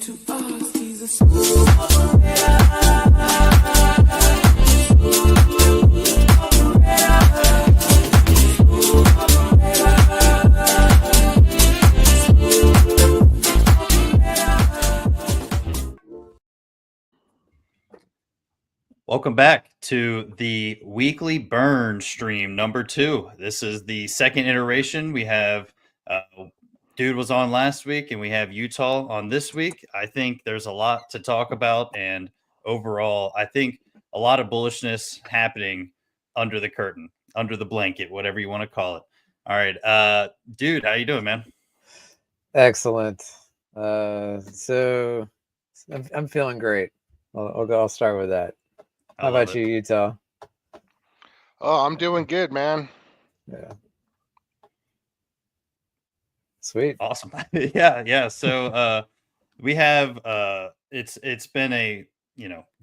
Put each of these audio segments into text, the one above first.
to us. He's a smooth Welcome back to the weekly burn stream number 2. This is the second iteration. We have Dude was on last week, and we have Utah on this week. I think there's a lot to talk about, and overall, I think a lot of bullishness happening under the curtain, under the blanket, whatever you want to call it. All right, Dude, how you doing, man? Excellent. So I'm feeling great. I'll start with that. How about you, Utah? Oh, I'm doing good, man. Yeah. Sweet. Awesome. yeah. So we have it's been a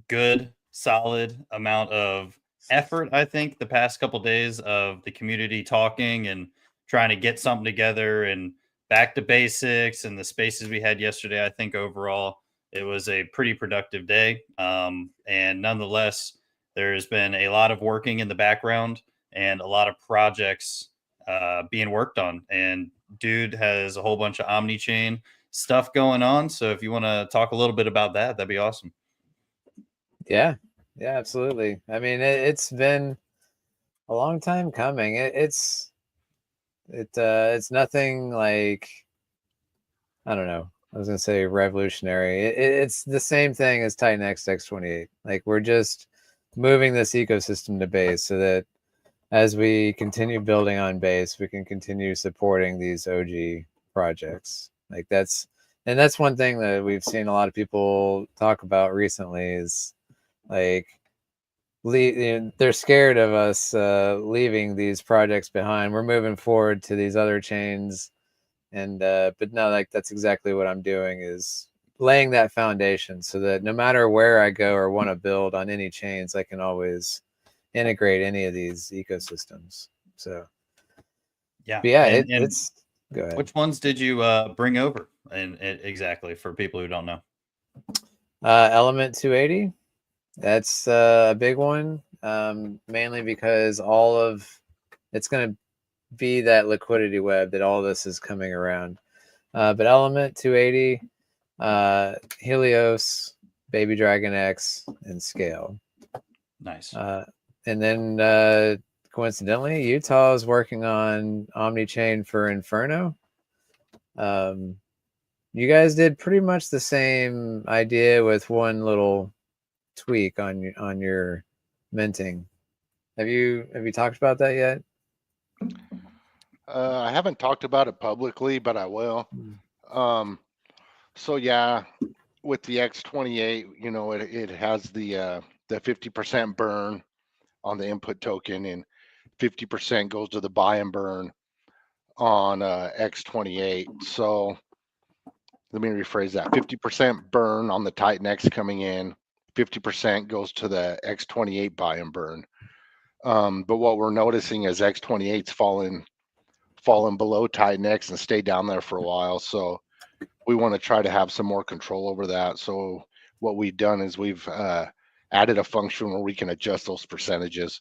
good solid amount of effort, I think, the past couple days of the community talking and trying to get something together and back to basics and the spaces we had yesterday. I think overall it was a pretty productive day. And nonetheless, there's been a lot of working in the background and a lot of projects being worked on. And Dude has a whole bunch of omni-chain stuff going on. So if you want to talk a little bit about that, that'd be awesome. Yeah, absolutely. I mean, it's been a long time coming. It's nothing like, I don't know. I was gonna say revolutionary. It's the same thing as TitanX X28. Like, we're just moving this ecosystem to base so that as we continue building on base, we can continue supporting these OG projects. Like, that's one thing that we've seen a lot of people talk about recently is like they're scared of us leaving these projects behind. We're moving forward to these other chains, and but no, like, that's exactly what I'm doing, is laying that foundation so that no matter where I go or want to build on any chains, I can always integrate any of these ecosystems. So it's go ahead. Which ones did you bring over and exactly for people who don't know? Element 280, that's a big one, mainly because all of it's going to be that liquidity web that all this is coming around. But Element 280, Helios, Baby Dragon X, and Scale. Nice. And then coincidentally, Utah is working on OmniChain for Inferno. You guys did pretty much the same idea with one little tweak on your minting. Have you talked about that yet? I haven't talked about it publicly, but I will. So yeah, with the X28, it has the 50% burn on the input token, and 50% goes to the buy and burn on X28. So let me rephrase that: 50% burn on the TitanX coming in, 50% goes to the X28 buy and burn. But what we're noticing is X28's fallen below TitanX and stay down there for a while. So we want to try to have some more control over that. So what we've done is we've added a function where we can adjust those percentages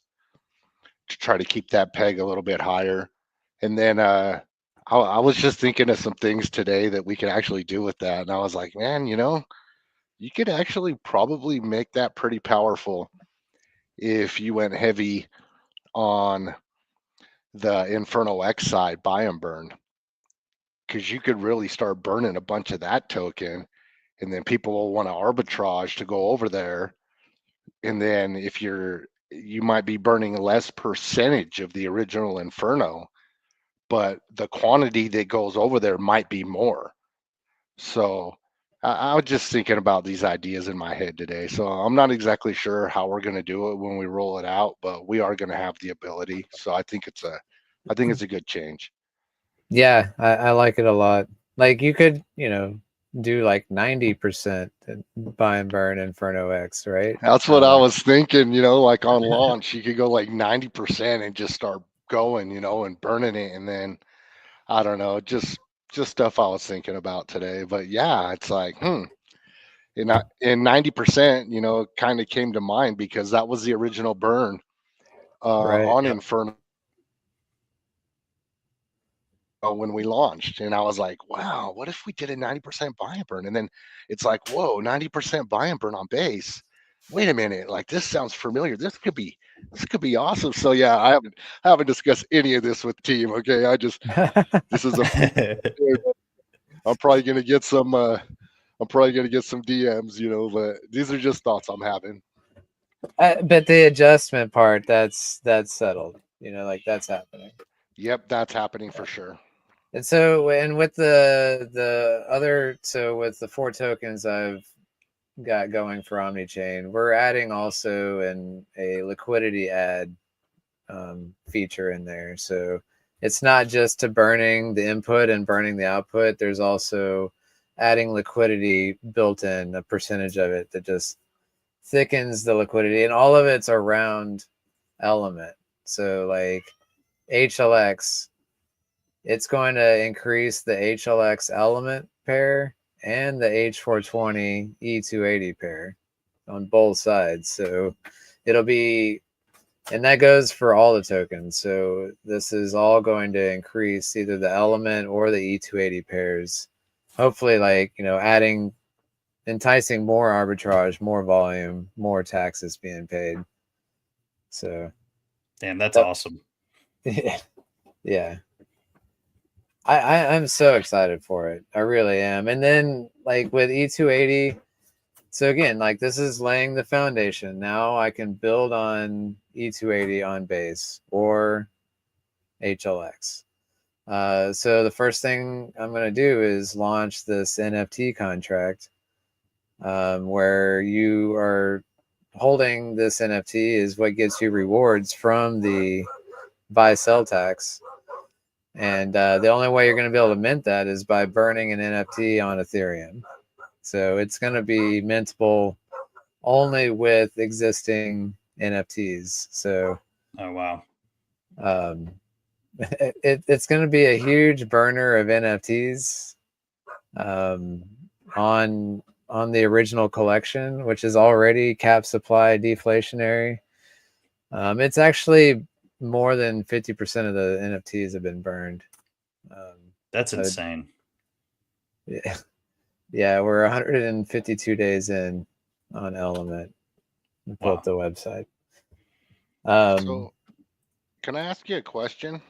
to try to keep that peg a little bit higher. And then I was just thinking of some things today that we could actually do with that. And I was like, man, you could actually probably make that pretty powerful if you went heavy on the Inferno X side, buy and burn, because you could really start burning a bunch of that token, and then people will want to arbitrage to go over there. And then if you might be burning less percentage of the original Inferno, but the quantity that goes over there might be more. So I was just thinking about these ideas in my head today. So I'm not exactly sure how we're going to do it when we roll it out, but we are going to have the ability. So I think it's a good change. Yeah, I like it a lot. Like, you could, do like 90% buy and burn Inferno X, right? That's what I was thinking, like on launch, you could go like 90% and just start going, and burning it. And then, I don't know, just stuff I was thinking about today. But yeah, it's like, and 90%, you know, kind of came to mind because that was the original burn Right. on Yep. Inferno when we launched. And I was like, wow, what if we did a 90% buy and burn? And then it's like, whoa, 90% buy and burn on base. Wait a minute, like this sounds familiar. This could be awesome. So yeah, I haven't discussed any of this with the team. Okay. This is a I'm probably gonna get some DMs, you know, but these are just thoughts I'm having. But the adjustment part, that's settled. You know, like that's happening. Yep, that's happening for sure. And so, and with the other, so with the 4 tokens I've got going for OmniChain, we're adding also a liquidity add feature in there. So it's not just to burning the input and burning the output. There's also adding liquidity built in, a percentage of it that just thickens the liquidity, and all of it's around element. So like HLX, it's going to increase the HLX element pair and the H420 E280 pair on both sides. So it'll be, and that goes for all the tokens. So this is all going to increase either the element or the E280 pairs. Hopefully, like, you know, enticing more arbitrage, more volume, more taxes being paid. So Damn, that's awesome. yeah. I'm so excited for it. I really am. And then like with E280, so again, like this is laying the foundation. Now I can build on E280 on base or HLX. So the first thing I'm going to do is launch this NFT contract where you are holding this NFT is what gets you rewards from the buy sell tax. And the only way you're going to be able to mint that is by burning an NFT on Ethereum. So it's going to be mintable only with existing NFTs. So, oh wow, it's going to be a huge burner of NFTs on the original collection, which is already cap supply deflationary. It's actually more than 50% of the NFTs have been burned. that's insane. Yeah, we're 152 days in on Element. Pull up the website. So can I ask you a question?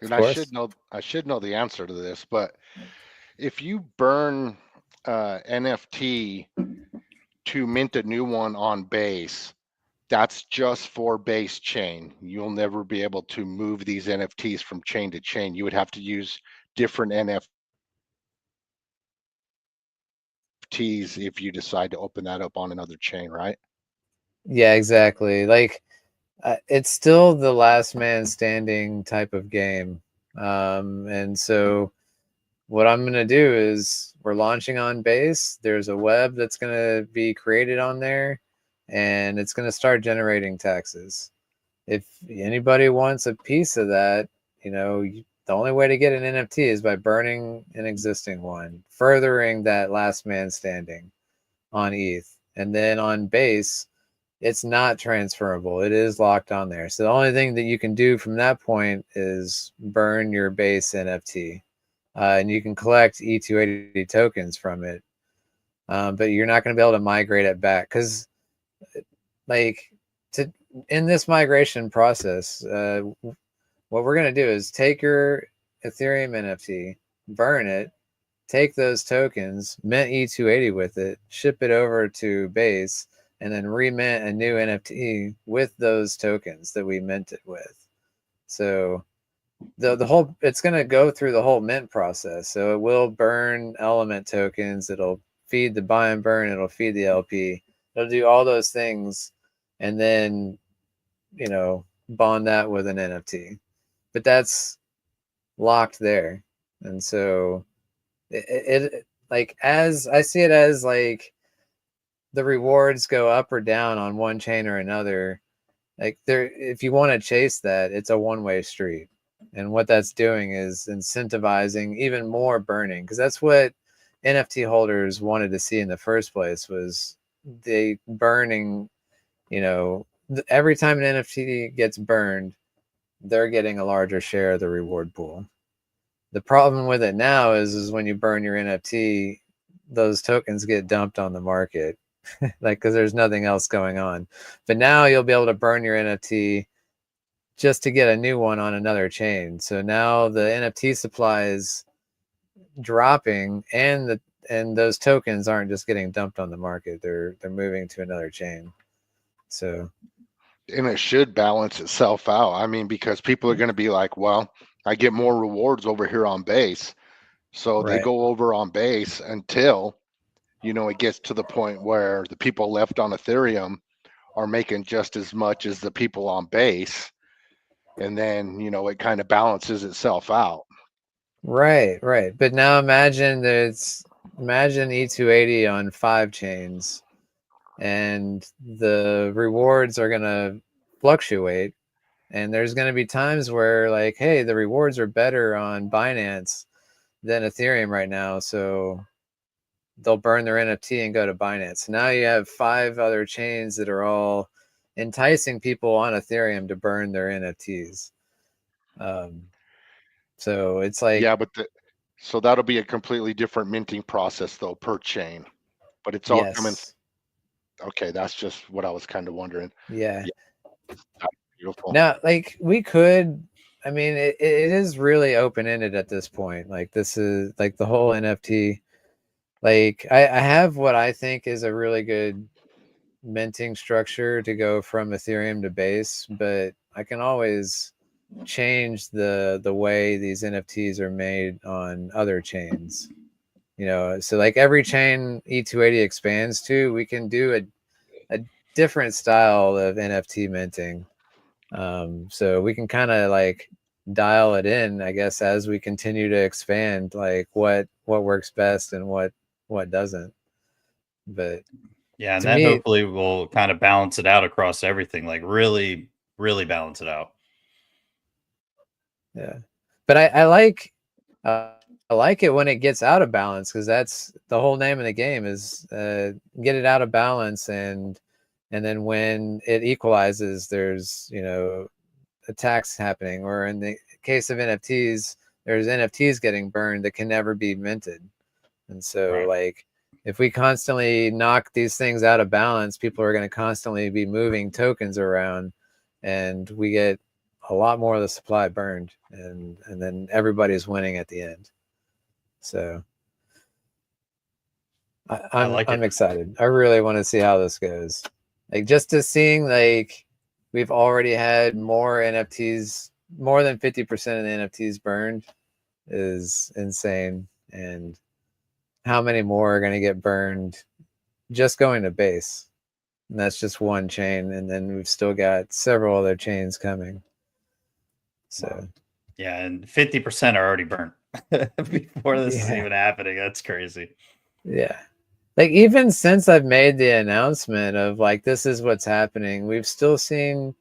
And I should know the answer to this, but if you burn NFT to mint a new one on base, that's just for base chain. You'll never be able to move these NFTs from chain to chain. You would have to use different NFTs if you decide to open that up on another chain, right? Yeah, exactly. Like it's still the last man standing type of game. And so what I'm going to do is we're launching on base. There's a web that's going to be created on there, and it's going to start generating taxes. If anybody wants a piece of that, you know, the only way to get an NFT is by burning an existing one, furthering that last man standing on ETH. And then on base, it's not transferable. It is locked on there. So the only thing that you can do from that point is burn your base NFT. And you can collect E280 tokens from it. But you're not going to be able to migrate it back because like in this migration process, what we're going to do is take your Ethereum NFT, burn it, take those tokens, mint E280 with it, ship it over to base, and then remint a new NFT with those tokens that we minted with. So the whole, it's going to go through the whole mint process. So it will burn element tokens. It'll feed the buy and burn. It'll feed the LP. It'll do all those things. And then, you know, bond that with an NFT. But that's locked there. And so it like, as I see it as like the rewards go up or down on one chain or another, like there, if you want to chase that, it's a one-way street. And what that's doing is incentivizing even more burning, because that's what NFT holders wanted to see in the first place was they burning, every time an NFT gets burned, they're getting a larger share of the reward pool. The problem with it now is when you burn your NFT, those tokens get dumped on the market, like, because there's nothing else going on. But now you'll be able to burn your NFT just to get a new one on another chain. So now the NFT supply is dropping, and those tokens aren't just getting dumped on the market. They're moving to another chain. So, and it should balance itself out. I mean, because people are going to be like, well, I get more rewards over here on base. So they right. go over on base until, it gets to the point where the people left on Ethereum are making just as much as the people on base. And then, it kind of balances itself out. Right. But now imagine E280 on 5 chains, and the rewards are going to fluctuate. And there's going to be times where, like, hey, the rewards are better on Binance than Ethereum right now. So they'll burn their NFT and go to Binance. Now you have 5 other chains that are all enticing people on Ethereum to burn their NFTs. So it's like, Yeah, so that'll be a completely different minting process though per chain, but it's all coming. yes, Okay, that's just what I was kind of wondering. yeah. That's beautiful. Now, like, we could, I mean, it is really open-ended at this point. Like, this is like the whole NFT. Like, I have what I think is a really good minting structure to go from Ethereum to base, but I can always change the way these NFTs are made on other chains. So like every chain E280 expands to, we can do a different style of NFT minting. So we can kind of like dial it in, I guess, as we continue to expand, like what works best and what doesn't. But Yeah, and to that me, hopefully will kind of balance it out across everything, like really, really balance it out. yeah. But I like it when it gets out of balance, because that's the whole name of the game is get it out of balance, and then when it equalizes, there's attacks happening, or in the case of NFTs, there's NFTs getting burned that can never be minted. And so Right. like if we constantly knock these things out of balance, people are going to constantly be moving tokens around, and we get a lot more of the supply burned, and then everybody's winning at the end. So I like I'm it. excited. I really want to see how this goes. Like, just to seeing, like, we've already had more NFTs, more than 50% of the NFTs burned is insane. And how many more are going to get burned just going to base? And that's just one chain. And then we've still got several other chains coming. So, Yeah, and 50% are already burnt before this is yeah. even happening. That's crazy. Yeah. Like, even since I've made the announcement of like this is what's happening, we've still seen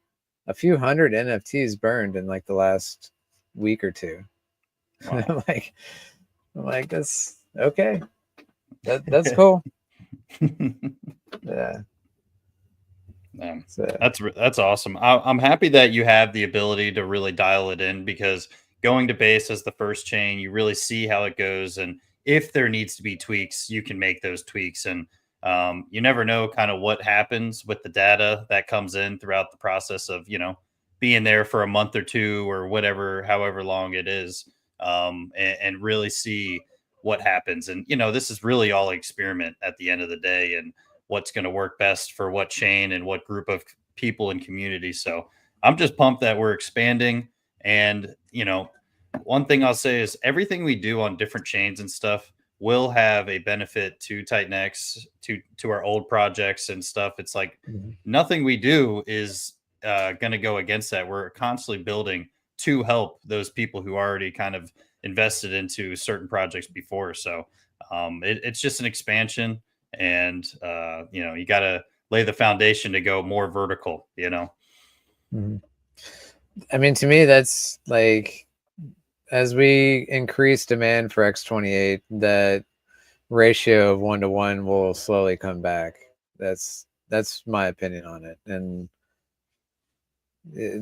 a few hundred NFTs burned in like the last week or two. Wow. I'm like, that's okay. That's cool. Yeah. So That's awesome. I'm happy that you have the ability to really dial it in, because going to base as the first chain, you really see how it goes, and if there needs to be tweaks, you can make those tweaks. And you never know kind of what happens with the data that comes in throughout the process of being there for a month or two or whatever, however long it is, and really see what happens. And this is really all experiment at the end of the day, and what's going to work best for what chain and what group of people and community. So I'm just pumped that we're expanding. And, one thing I'll say is everything we do on different chains and stuff will have a benefit to TitanX, to our old projects and stuff. It's like nothing we do is going to go against that. We're constantly building to help those people who already kind of invested into certain projects before. So it's just an expansion, and you got to lay the foundation to go more vertical. Mhm. I mean, to me, that's like, as we increase demand for X28, that ratio of 1-to-1 will slowly come back. That's my opinion on it. And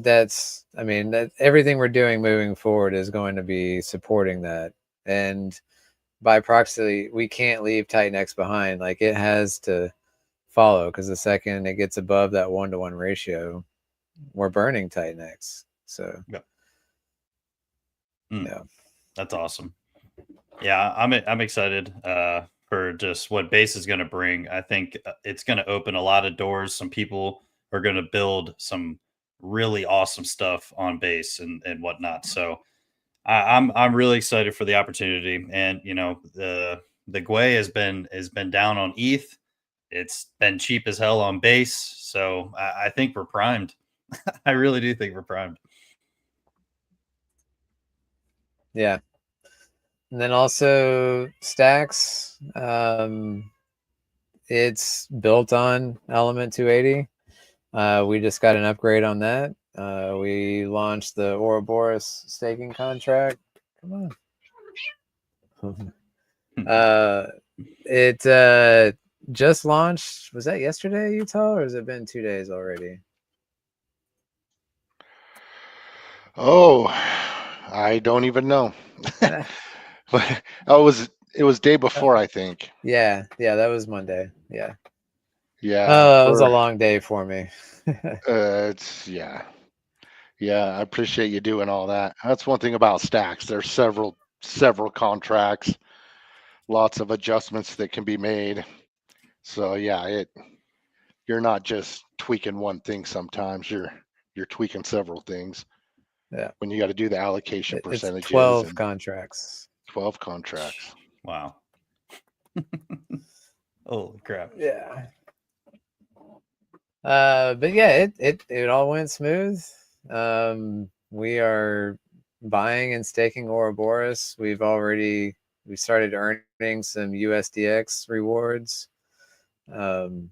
that's, I mean, that everything we're doing moving forward is going to be supporting that. And by proxy, we can't leave TitanX behind. Like, it has to follow, because the second it gets above that 1-to-1 ratio, we're burning TitanX. So yeah, that's awesome. Yeah, I'm excited for just what base is going to bring. I think it's going to open a lot of doors. Some people are going to build some really awesome stuff on base and whatnot. So I'm really excited for the opportunity. And you know, the Gwei has been down on ETH. It's been cheap as hell on base. So I think we're primed. I really do think we're primed. yeah. And then also Stacks. It's built on Element 280. We just got an upgrade on that. We launched the Ouroboros staking contract. Come on. It just launched. Was that yesterday, Utah, or has it been 2 days already? Oh, I don't even know. But it was day before, I think. Yeah, that was Monday. Yeah. Yeah. It was a long day for me. It's yeah. I appreciate you doing all that. That's one thing about Stacks. There's several contracts, lots of adjustments that can be made. So yeah, you're not just tweaking one thing sometimes. You're tweaking several things. Yeah. When you got to do the allocation It's percentages 12 and contracts. 12 contracts. Wow. Holy crap. Yeah. But yeah, it all went smooth. We are buying and staking Ouroboros. We started earning some USDX rewards. And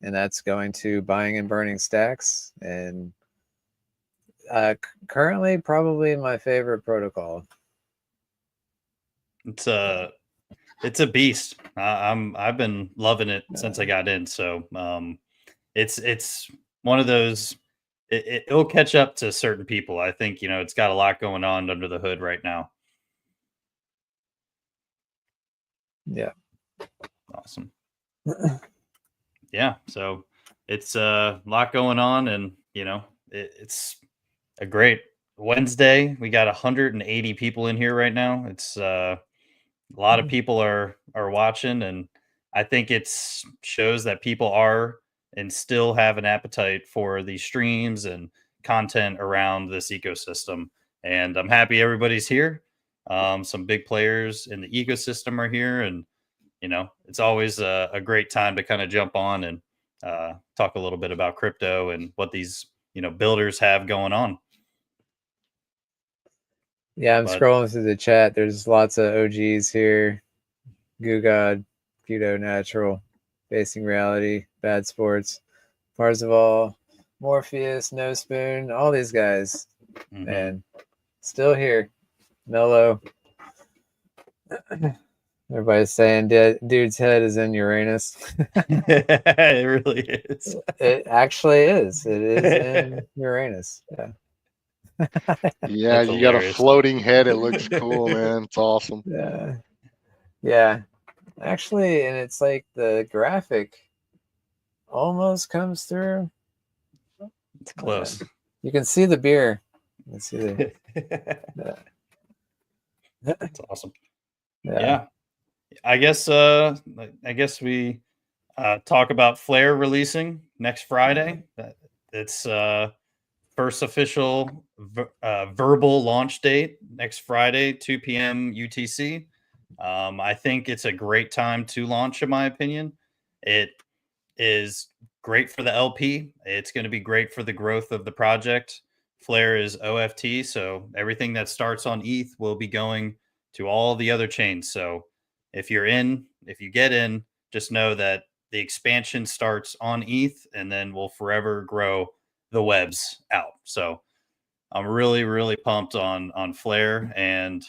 that's going to buying and burning stacks. And currently probably my favorite protocol. It's a beast. I've been loving it since I got in. So it's one of those. It'll catch up to certain people. I think it's got a lot going on under the hood right now. Yeah. Awesome. Yeah. So it's a lot going on, and it's a great Wednesday. We got 180 people in here right now. It's a lot of people are watching, and I think it's shows that people are and still have an appetite for these streams and content around this ecosystem. And I'm happy everybody's here. Some big players in the ecosystem are here, and it's always a great time to kind of jump on and talk a little bit about crypto and what these builders have going on. Yeah, I'm scrolling through the chat. There's lots of OGs here. Goo God, Keto Natural, Facing Reality, Bad Sports, Parzival, Morpheus, No Spoon, all these guys. Man, still here. Mellow. Everybody's saying dude's head is in Uranus. It really is. It actually is. It is in Uranus. Yeah. Yeah, you got a floating head. It looks cool, man. It's awesome. Yeah. Actually, and it's like the graphic almost comes through. It's close. You can see the beer. You can see the. That's awesome. Yeah. I guess we talk about Flare releasing next Friday. It's first official verbal launch date next Friday, 2 p.m. UTC. I think it's a great time to launch, in my opinion. It is great for the LP. It's going to be great for the growth of the project. Flare is OFT, so everything that starts on ETH will be going to all the other chains. So if you get in, just know that the expansion starts on ETH and then will forever grow the webs out. So I'm really, really pumped on Flare, and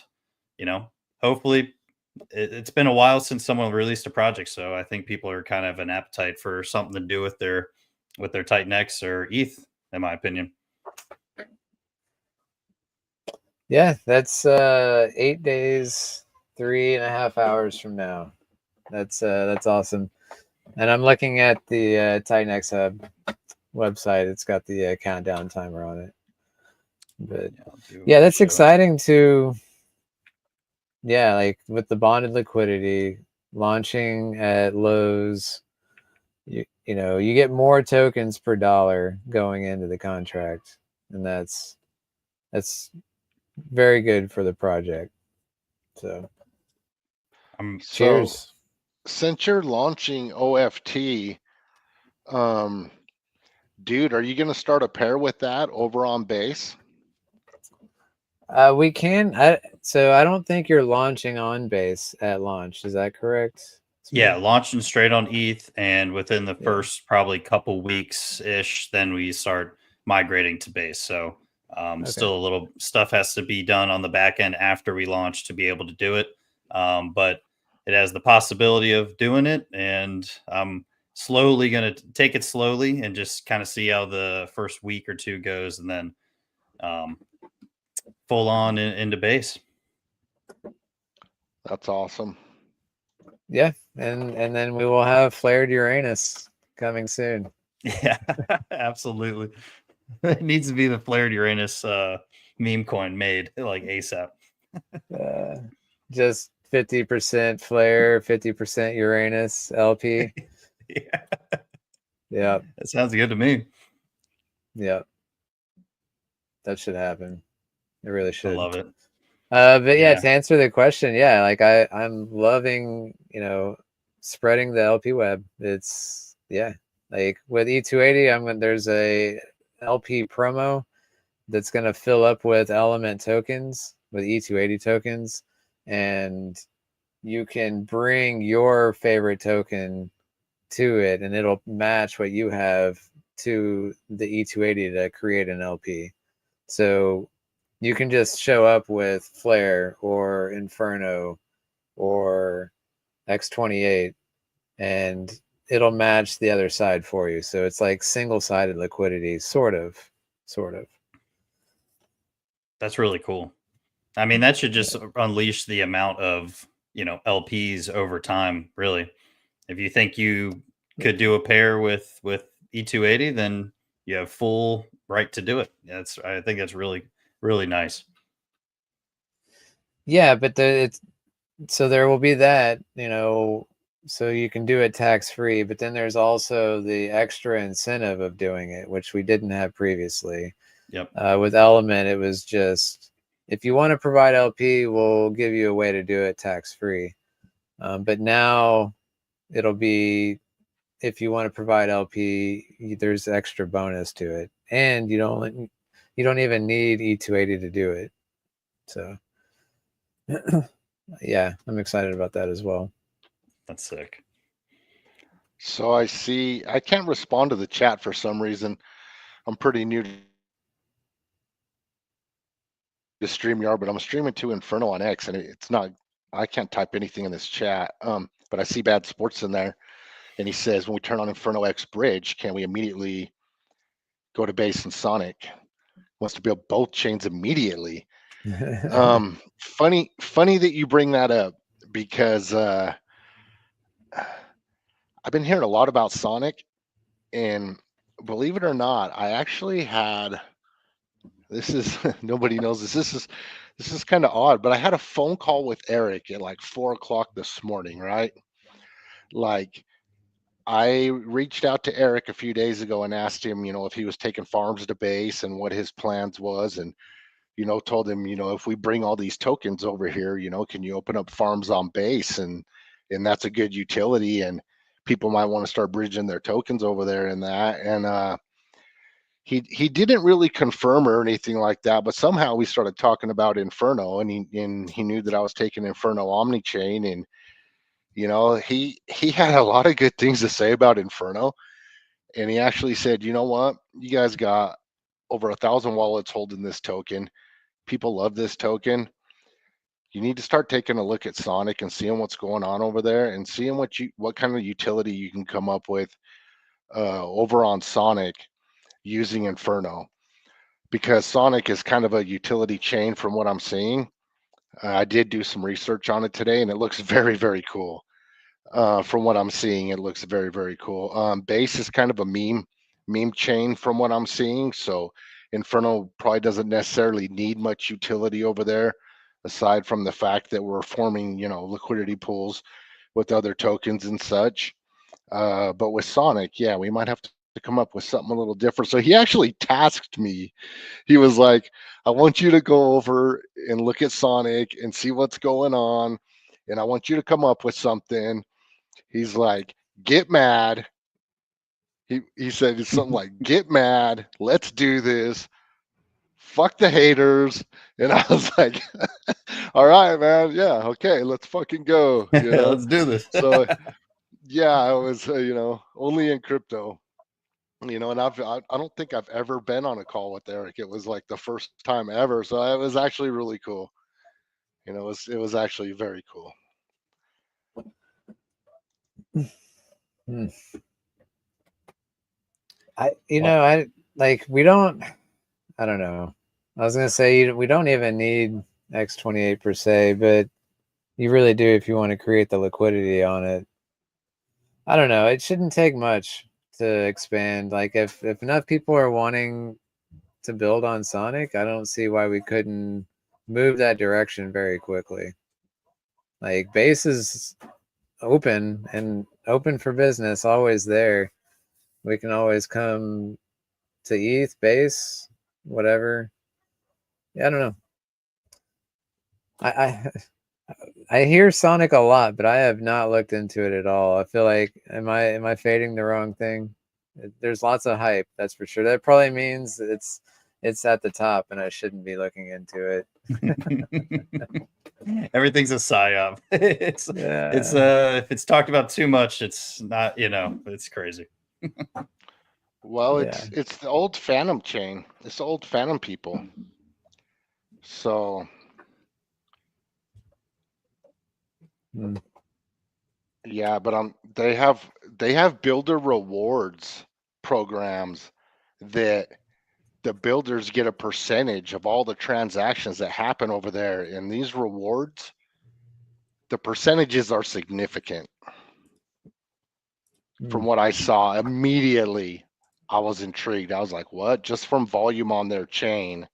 hopefully it's been a while since someone released a project, so I think people are kind of an appetite for something to do with their TitanX or ETH, in my opinion. Yeah, that's 8 days, 3.5 hours from now. That's awesome. And I'm looking at the TitanX Hub website. It's got the countdown timer on it. But yeah, that's exciting to, yeah, like with the bonded liquidity launching at lows, you know, you get more tokens per dollar going into the contract, and that's very good for the project. So cheers. Since you're launching OFT, dude, are you going to start a pair with that over on base? We can. So I don't think you're launching on base at launch. Is that correct? Yeah, launching straight on ETH, and within the first probably couple weeks ish, then we start migrating to base. So still a little stuff has to be done on the back end after we launch to be able to do it. But it has the possibility of doing it, and I'm slowly going to take it slowly and just kind of see how the first week or two goes, and then full on into base. That's awesome. Yeah, and then we will have flared Uranus coming soon. Yeah, absolutely. It needs to be the flared Uranus meme coin made like ASAP. Just 50% flare, 50% Uranus LP. Yeah. Yeah. That sounds good to me. Yeah. That should happen. It really should. I love it. But yeah, to answer the question, yeah, like I'm loving, you know, spreading the LP web. It's like with E280, there's a LP promo that's gonna fill up with element tokens, with E280 tokens, and you can bring your favorite token to it, and it'll match what you have to the E280 to create an LP. So you can just show up with Flare or Inferno or X28 and it'll match the other side for you. So it's like single-sided liquidity, sort of. That's really cool. I mean, that should just unleash the amount of, you know, LPs over time, really. If you think you could do a pair with E280, then you have full right to do it. I think that's really, really nice. Yeah, but so there will be that, you know, so you can do it tax-free, but then there's also the extra incentive of doing it, which we didn't have previously. Yep. With Element, it was just, if you want to provide LP, we'll give you a way to do it tax-free. But now it'll be, if you want to provide LP, there's extra bonus to it, and you don't even need E280 to do it. So yeah, I'm excited about that as well. That's sick. So I can't respond to the chat for some reason. I'm pretty new to StreamYard, but I'm streaming to Inferno on X, and it's not, I can't type anything in this chat. But I see Bad Sports in there, and he says, when we turn on Inferno X Bridge, can we immediately go to base and Sonic? Wants to build both chains immediately. Funny that you bring that up, because I've been hearing a lot about Sonic, and believe it or not, I actually had, this is nobody knows this. This is kind of odd, but I had a phone call with Eric at like 4 o'clock this morning, right? Like, I reached out to Eric a few days ago and asked him, you know, if he was taking farms to base and what his plans was, and you know, told him, you know, if we bring all these tokens over here, you know, can you open up farms on base, and that's a good utility, and people might want to start bridging their tokens over there and that. And he didn't really confirm or anything like that, but somehow we started talking about Inferno, and he knew that I was taking Inferno Omni Chain, and you know, he had a lot of good things to say about Inferno, and he actually said, you know what, you guys got over 1,000 wallets holding this token. People love this token. you need to start taking a look at Sonic and seeing what's going on over there and seeing what kind of utility you can come up with over on Sonic using Inferno, because Sonic is kind of a utility chain from what I'm seeing. I did do some research on it today, and it looks very, very cool. From what I'm seeing, it looks very, very cool. Base is kind of a meme chain from what I'm seeing, so Inferno probably doesn't necessarily need much utility over there, aside from the fact that we're forming, liquidity pools with other tokens and such. But with Sonic, yeah, we might have to come up with something a little different. So he actually tasked me. He was like, I want you to go over and look at Sonic and see what's going on. And I want you to come up with something. He's like, get mad. He said it's something like, get mad. Let's do this. Fuck the haters. And I was like, all right, man. Yeah. Okay. Let's fucking go. Let's do this. So yeah, I was, only in crypto, and I don't think I've ever been on a call with Eric. It was like the first time ever. So it was actually really cool. It was actually very cool. Hmm. I like, we don't, I don't know. I was going to say we don't even need X28 per se, but you really do if you want to create the liquidity on it. I don't know. It shouldn't take much to expand. Like if enough people are wanting to build on Sonic, I don't see why we couldn't move that direction very quickly. Like base is open and open for business, always there. We can always come to ETH, base, whatever. Yeah, I don't know. I hear Sonic a lot, but I have not looked into it at all. I feel like am I fading the wrong thing? There's lots of hype, that's for sure. That probably means it's at the top, and I shouldn't be looking into it. Everything's a psyop. It's if it's talked about too much, it's not, it's crazy. Well, it's the old Phantom chain. It's the old Phantom people. So yeah, but they have builder rewards programs that the builders get a percentage of all the transactions that happen over there. And these rewards, the percentages are significant. From what I saw, immediately I was intrigued. I was like, what? Just from volume on their chain,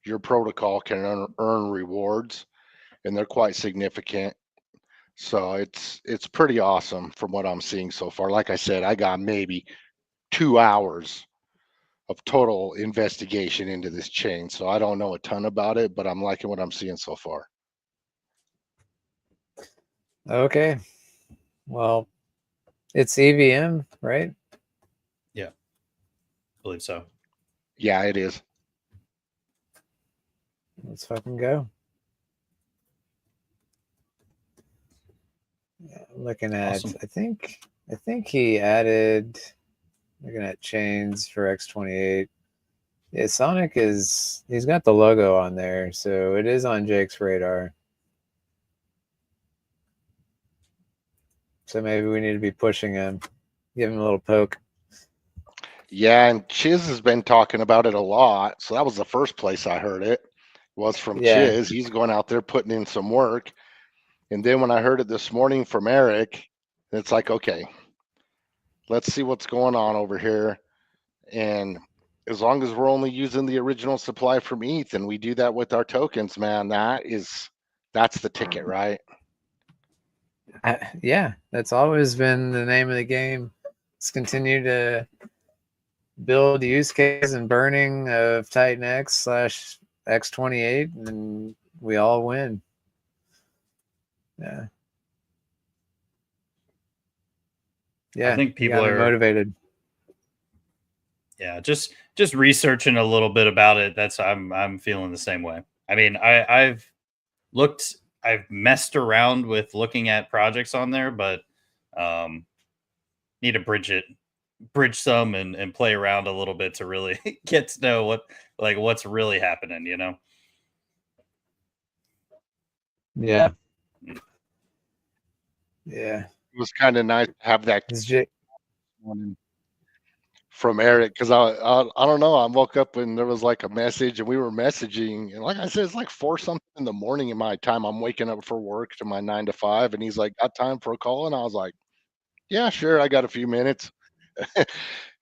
your protocol can earn rewards, and they're quite significant. So it's pretty awesome from what I'm seeing so far. Like I said, I got maybe 2 hours of total investigation into this chain. So I don't know a ton about it, but I'm liking what I'm seeing so far. Okay. Well, it's EVM, right? Yeah. I believe so. Yeah, it is. Let's fucking go. Yeah, I'm looking at Awesome. I think he added, looking at chains for X28. Yeah, Sonic he's got the logo on there, so it is on Jake's radar. So maybe we need to be pushing him, give him a little poke. Yeah, and Chiz has been talking about it a lot. So that was the first place I heard it, was from Chiz. He's going out there putting in some work. And then when I heard it this morning from Eric, it's like, okay, let's see what's going on over here. And as long as we're only using the original supply from ETH and we do that with our tokens, man, that's the ticket, right? Yeah, that's always been the name of the game. Let's continue to build use case and burning of TitanX / X28, and we all win. Yeah. Yeah, I think you people got me are motivated. Yeah, just researching a little bit about it. I'm feeling the same way. I mean, I've messed around with looking at projects on there, but need to bridge some and play around a little bit to really get to know what's really happening, Yeah. Mm. Yeah. It was kind of nice to have that This Jake. one from Eric because I don't know. I woke up and there was like a message and we were messaging and like I said, it's like 4 something in the morning in my time. I'm waking up for work to my 9 to 5 and he's like, got time for a call? And I was like, yeah, sure, I got a few minutes.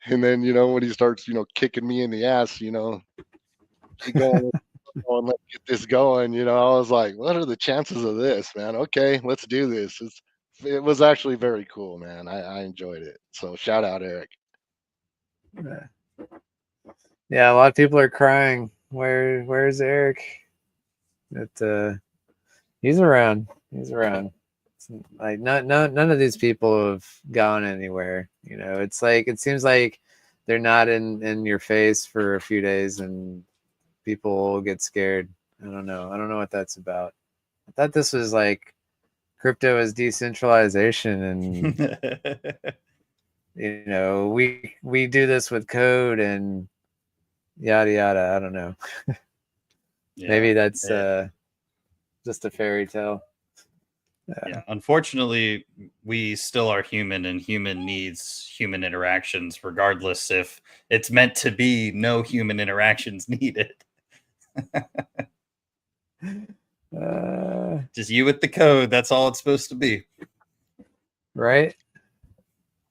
And then, when he starts, kicking me in the ass, keep going, let's get this going. I was like, what are the chances of this, man? Okay, let's do this. It was actually very cool, man. I enjoyed it. So shout out, Eric. Yeah, a lot of people are crying. Where's Eric? He's around. He's around. It's like none of these people have gone anywhere. It's like it seems like they're not in your face for a few days and people get scared. I don't know. I don't know what that's about. I thought this was like crypto is decentralization and we do this with code and yada yada. I don't know. Maybe Yeah. that's just a fairy tale. Yeah. Unfortunately, we still are human, and human needs human interactions, regardless if it's meant to be no human interactions needed. Just you with the code. That's all it's supposed to be. Right.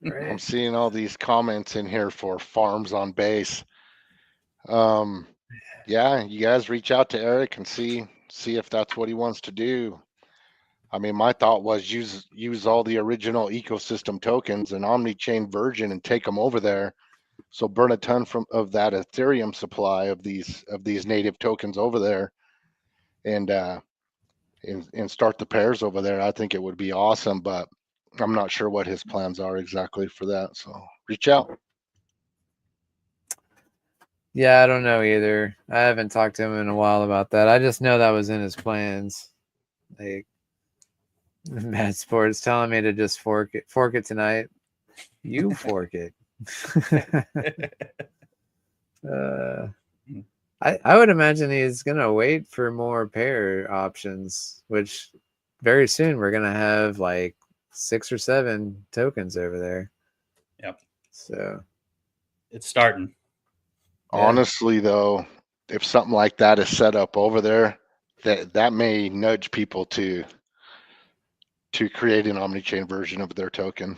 I'm Right. seeing all these comments in here for farms on base. Yeah, you guys reach out to Eric and see if that's what he wants to do. I mean, my thought was use all the original ecosystem tokens and omni-chain version and take them over there. So burn a ton of that Ethereum supply of these native tokens over there, and start the pairs over there. I think it would be awesome, but I'm not sure what his plans are exactly for that. So reach out. Yeah, I don't know either. I haven't talked to him in a while about that. I just know that was in his plans. Like Mad Sports telling me to just fork it tonight. You fork it. I would imagine he's gonna wait for more pair options, which very soon we're gonna have like 6 or 7 tokens over there. Yep. So It's starting. Yeah. Honestly, though, if something like that is set up over there, that may nudge people to create an omni-chain version of their token.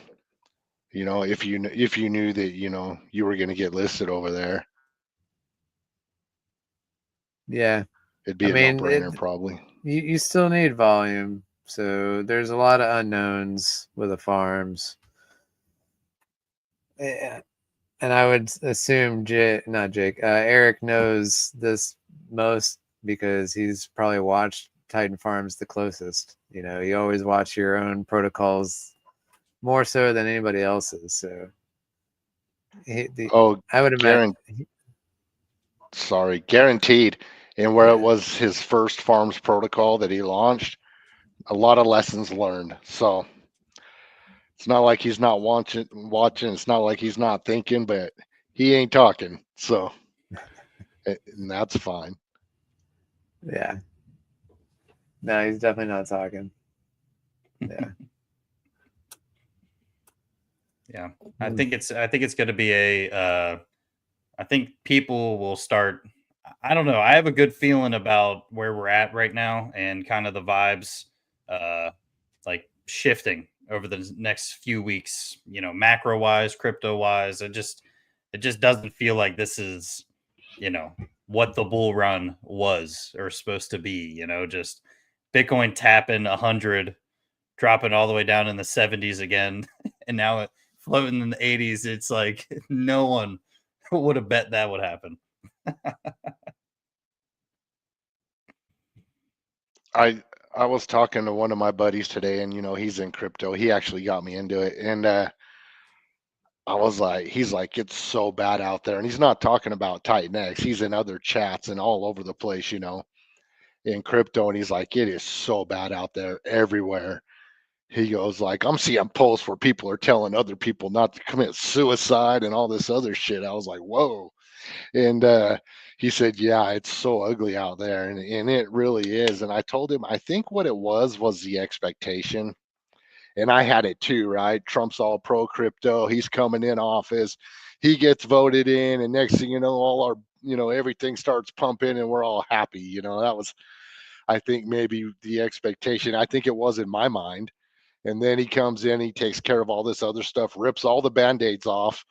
If you knew that you were going to get listed over there, Yeah. it'd be a no-brainer probably. You still need volume, so there's a lot of unknowns with the farms. Yeah. And I would assume Eric knows this most because he's probably watched Titan Farms the closest. You always watch your own protocols more so than anybody else's. So I would imagine. Guaranteed. And where Yeah. it was his first farms protocol that he launched, a lot of lessons learned. So it's not like he's not watching. It's not like he's not thinking, but he ain't talking. So, and that's fine. Yeah. No, he's definitely not talking. Yeah. Yeah. I think it's going to be I think people will start. I don't know. I have a good feeling about where we're at right now and kind of the vibes, like shifting over the next few weeks. Macro wise, crypto wise, it just doesn't feel like this is, what the bull run was or supposed to be. Just Bitcoin tapping 100, dropping all the way down in the 70s again, and now it floating in the 80s. It's like no one would have bet that would happen. I was talking to one of my buddies today, and he's in crypto. He actually got me into it, and I was like, he's like, it's so bad out there, and he's not talking about TitanX. He's in other chats and all over the place, in crypto, and he's like, it is so bad out there everywhere. He goes like, I'm seeing posts where people are telling other people not to commit suicide and all this other shit. I was like, whoa. And he said, yeah, it's so ugly out there. And it really is. And I told him, I think what it was the expectation. And I had it too, right? Trump's all pro crypto. He's coming in office. He gets voted in. And next thing you know, all our, everything starts pumping and we're all happy. That was, I think, maybe the expectation. I think it was in my mind. And then he comes in, he takes care of all this other stuff, rips all the band-aids off.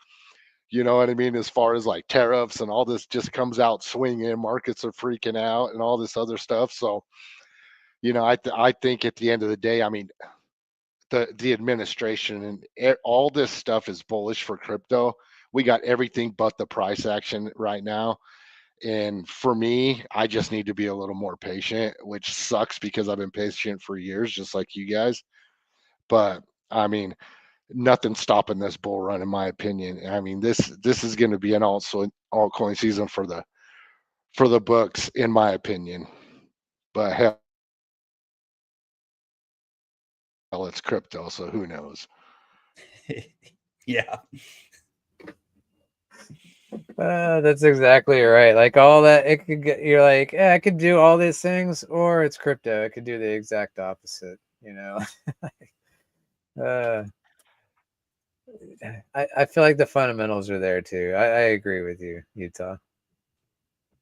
You know what I mean? As far as like tariffs and all this just comes out swinging, markets are freaking out and all this other stuff. So, I think at the end of the day, I mean, the administration and all this stuff is bullish for crypto. We got everything but the price action right now. And for me, I just need to be a little more patient, which sucks because I've been patient for years, just like you guys. But I mean, nothing's stopping this bull run, in my opinion. I mean, this is going to be an altcoin season for the books, in my opinion. But hell, it's crypto, so who knows? Yeah. That's exactly right. Like all that, it could get, you're like, yeah, I could do all these things, or it's crypto. It could do the exact opposite, uh, I feel like the fundamentals are there too. I agree with you, Utah.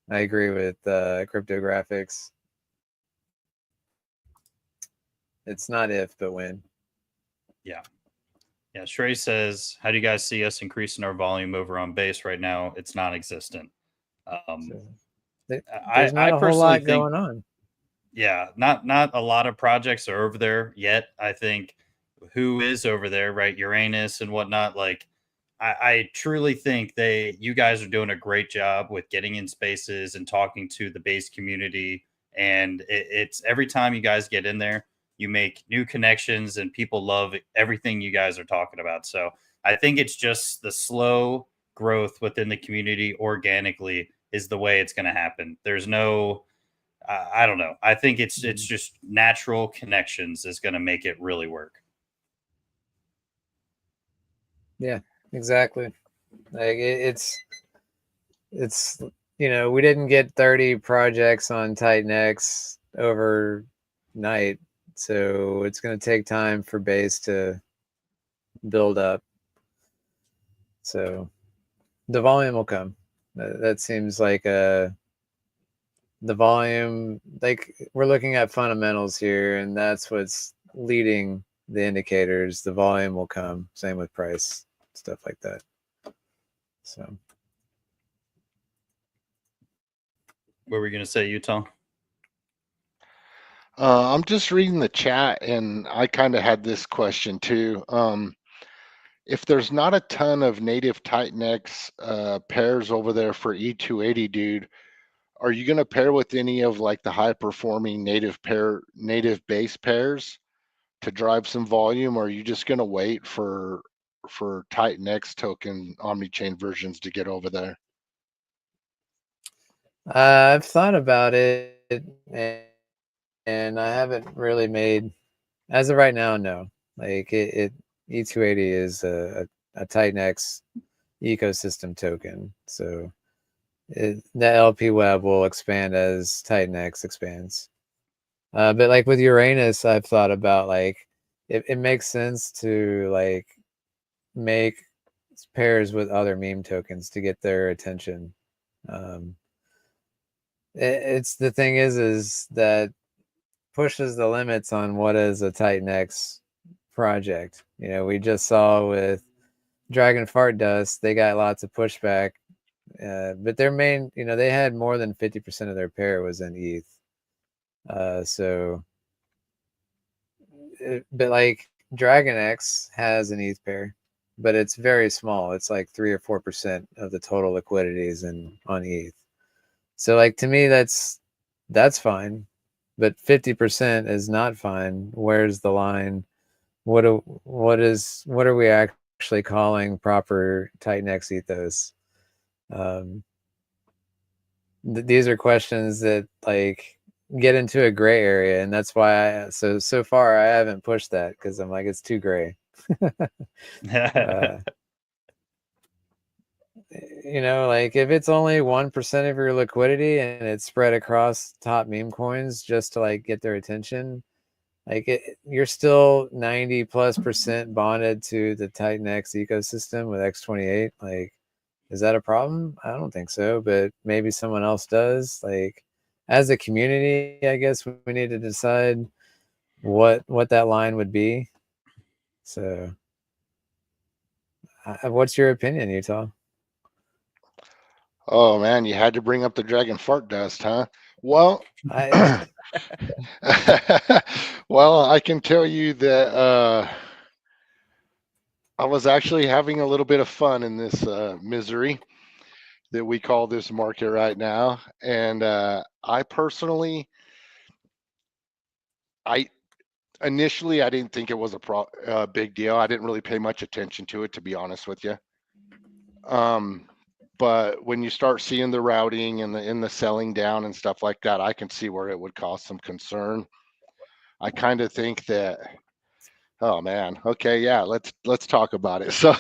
I agree with cryptographics. It's not if, but when. Yeah. Yeah. Shrey says, how do you guys see us increasing our volume over on base right now? It's non-existent. So, there's not I a whole personally lot think, going on. yeah, not a lot of projects are over there yet. I think who is over there, right? Uranus and whatnot. Like, I truly think you guys are doing a great job with getting in spaces and talking to the base community. And it's every time you guys get in there, you make new connections and people love everything you guys are talking about. So I think it's just the slow growth within the community organically is the way it's going to happen. There's no, I don't know. I think it's just natural connections is going to make it really work. Yeah, exactly. Like it's we didn't get 30 projects on TitanX overnight, so it's going to take time for base to build up. So the volume will come. That seems like the volume, like we're looking at fundamentals here, and that's what's leading the indicators. The volume will come. Same with price, stuff like that. So What were we going to say, Utah? I'm just reading the chat, and I kind of had this question too. If there's not a ton of native TitanX pairs over there for E280, dude, are you going to pair with any of like the high performing native base pairs to drive some volume, or are you just going to wait for TitanX token omni-chain versions to get over there? I've thought about it, and I haven't really made, as of right now, no. Like it E280 is a TitanX ecosystem token, so the LP web will expand as TitanX expands. But like with Uranus, I've thought about like it makes sense to like make pairs with other meme tokens to get their attention. It's the thing is that pushes the limits on what is a TitanX project. We just saw with Dragon Fart Dust, they got lots of pushback, but their main, they had more than 50% of their pair was in ETH. But like Dragon X has an ETH pair, but it's very small. It's like 3 or 4% of the total liquidities on ETH. So like to me, that's fine, but 50% is not fine. Where's the line? What are we actually calling proper Titanx ethos? These are questions that like get into a gray area, and that's why so far I haven't pushed that because I'm like it's too gray. you know, like if it's only 1% of your liquidity and it's spread across top meme coins just to like get their attention, like you're still 90+% bonded to the TitanX ecosystem with X28. Like, is that a problem? I don't think so, but maybe someone else does. Like, as a community, I guess we need to decide what that line would be. So, what's your opinion, Utah? Oh man, you had to bring up the dragon fart dust, huh? Well, I well, I can tell you that I was actually having a little bit of fun in this misery that we call this market right now, and I personally, I initially I didn't think it was a big deal. I didn't really pay much attention to it, to be honest with you. Um, but when you start seeing the routing and the selling down and stuff like that, I can see where it would cause some concern. I kind of think that, oh man, okay, yeah, let's talk about it. So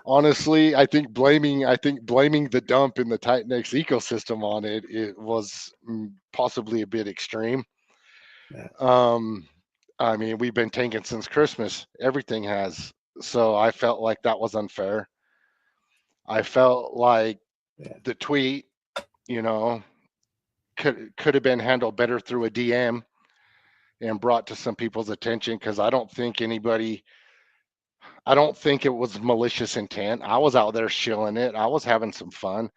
honestly, I think blaming the dump in the TitanX ecosystem on it was possibly a bit extreme. yeah, Um, I mean, we've been tanking since Christmas. Everything has. So I felt like that was unfair. I felt like yeah, the tweet, you know, could have been handled better through a DM and brought to some people's attention, because I don't think it was malicious intent. I was out there shilling it. I was having some fun.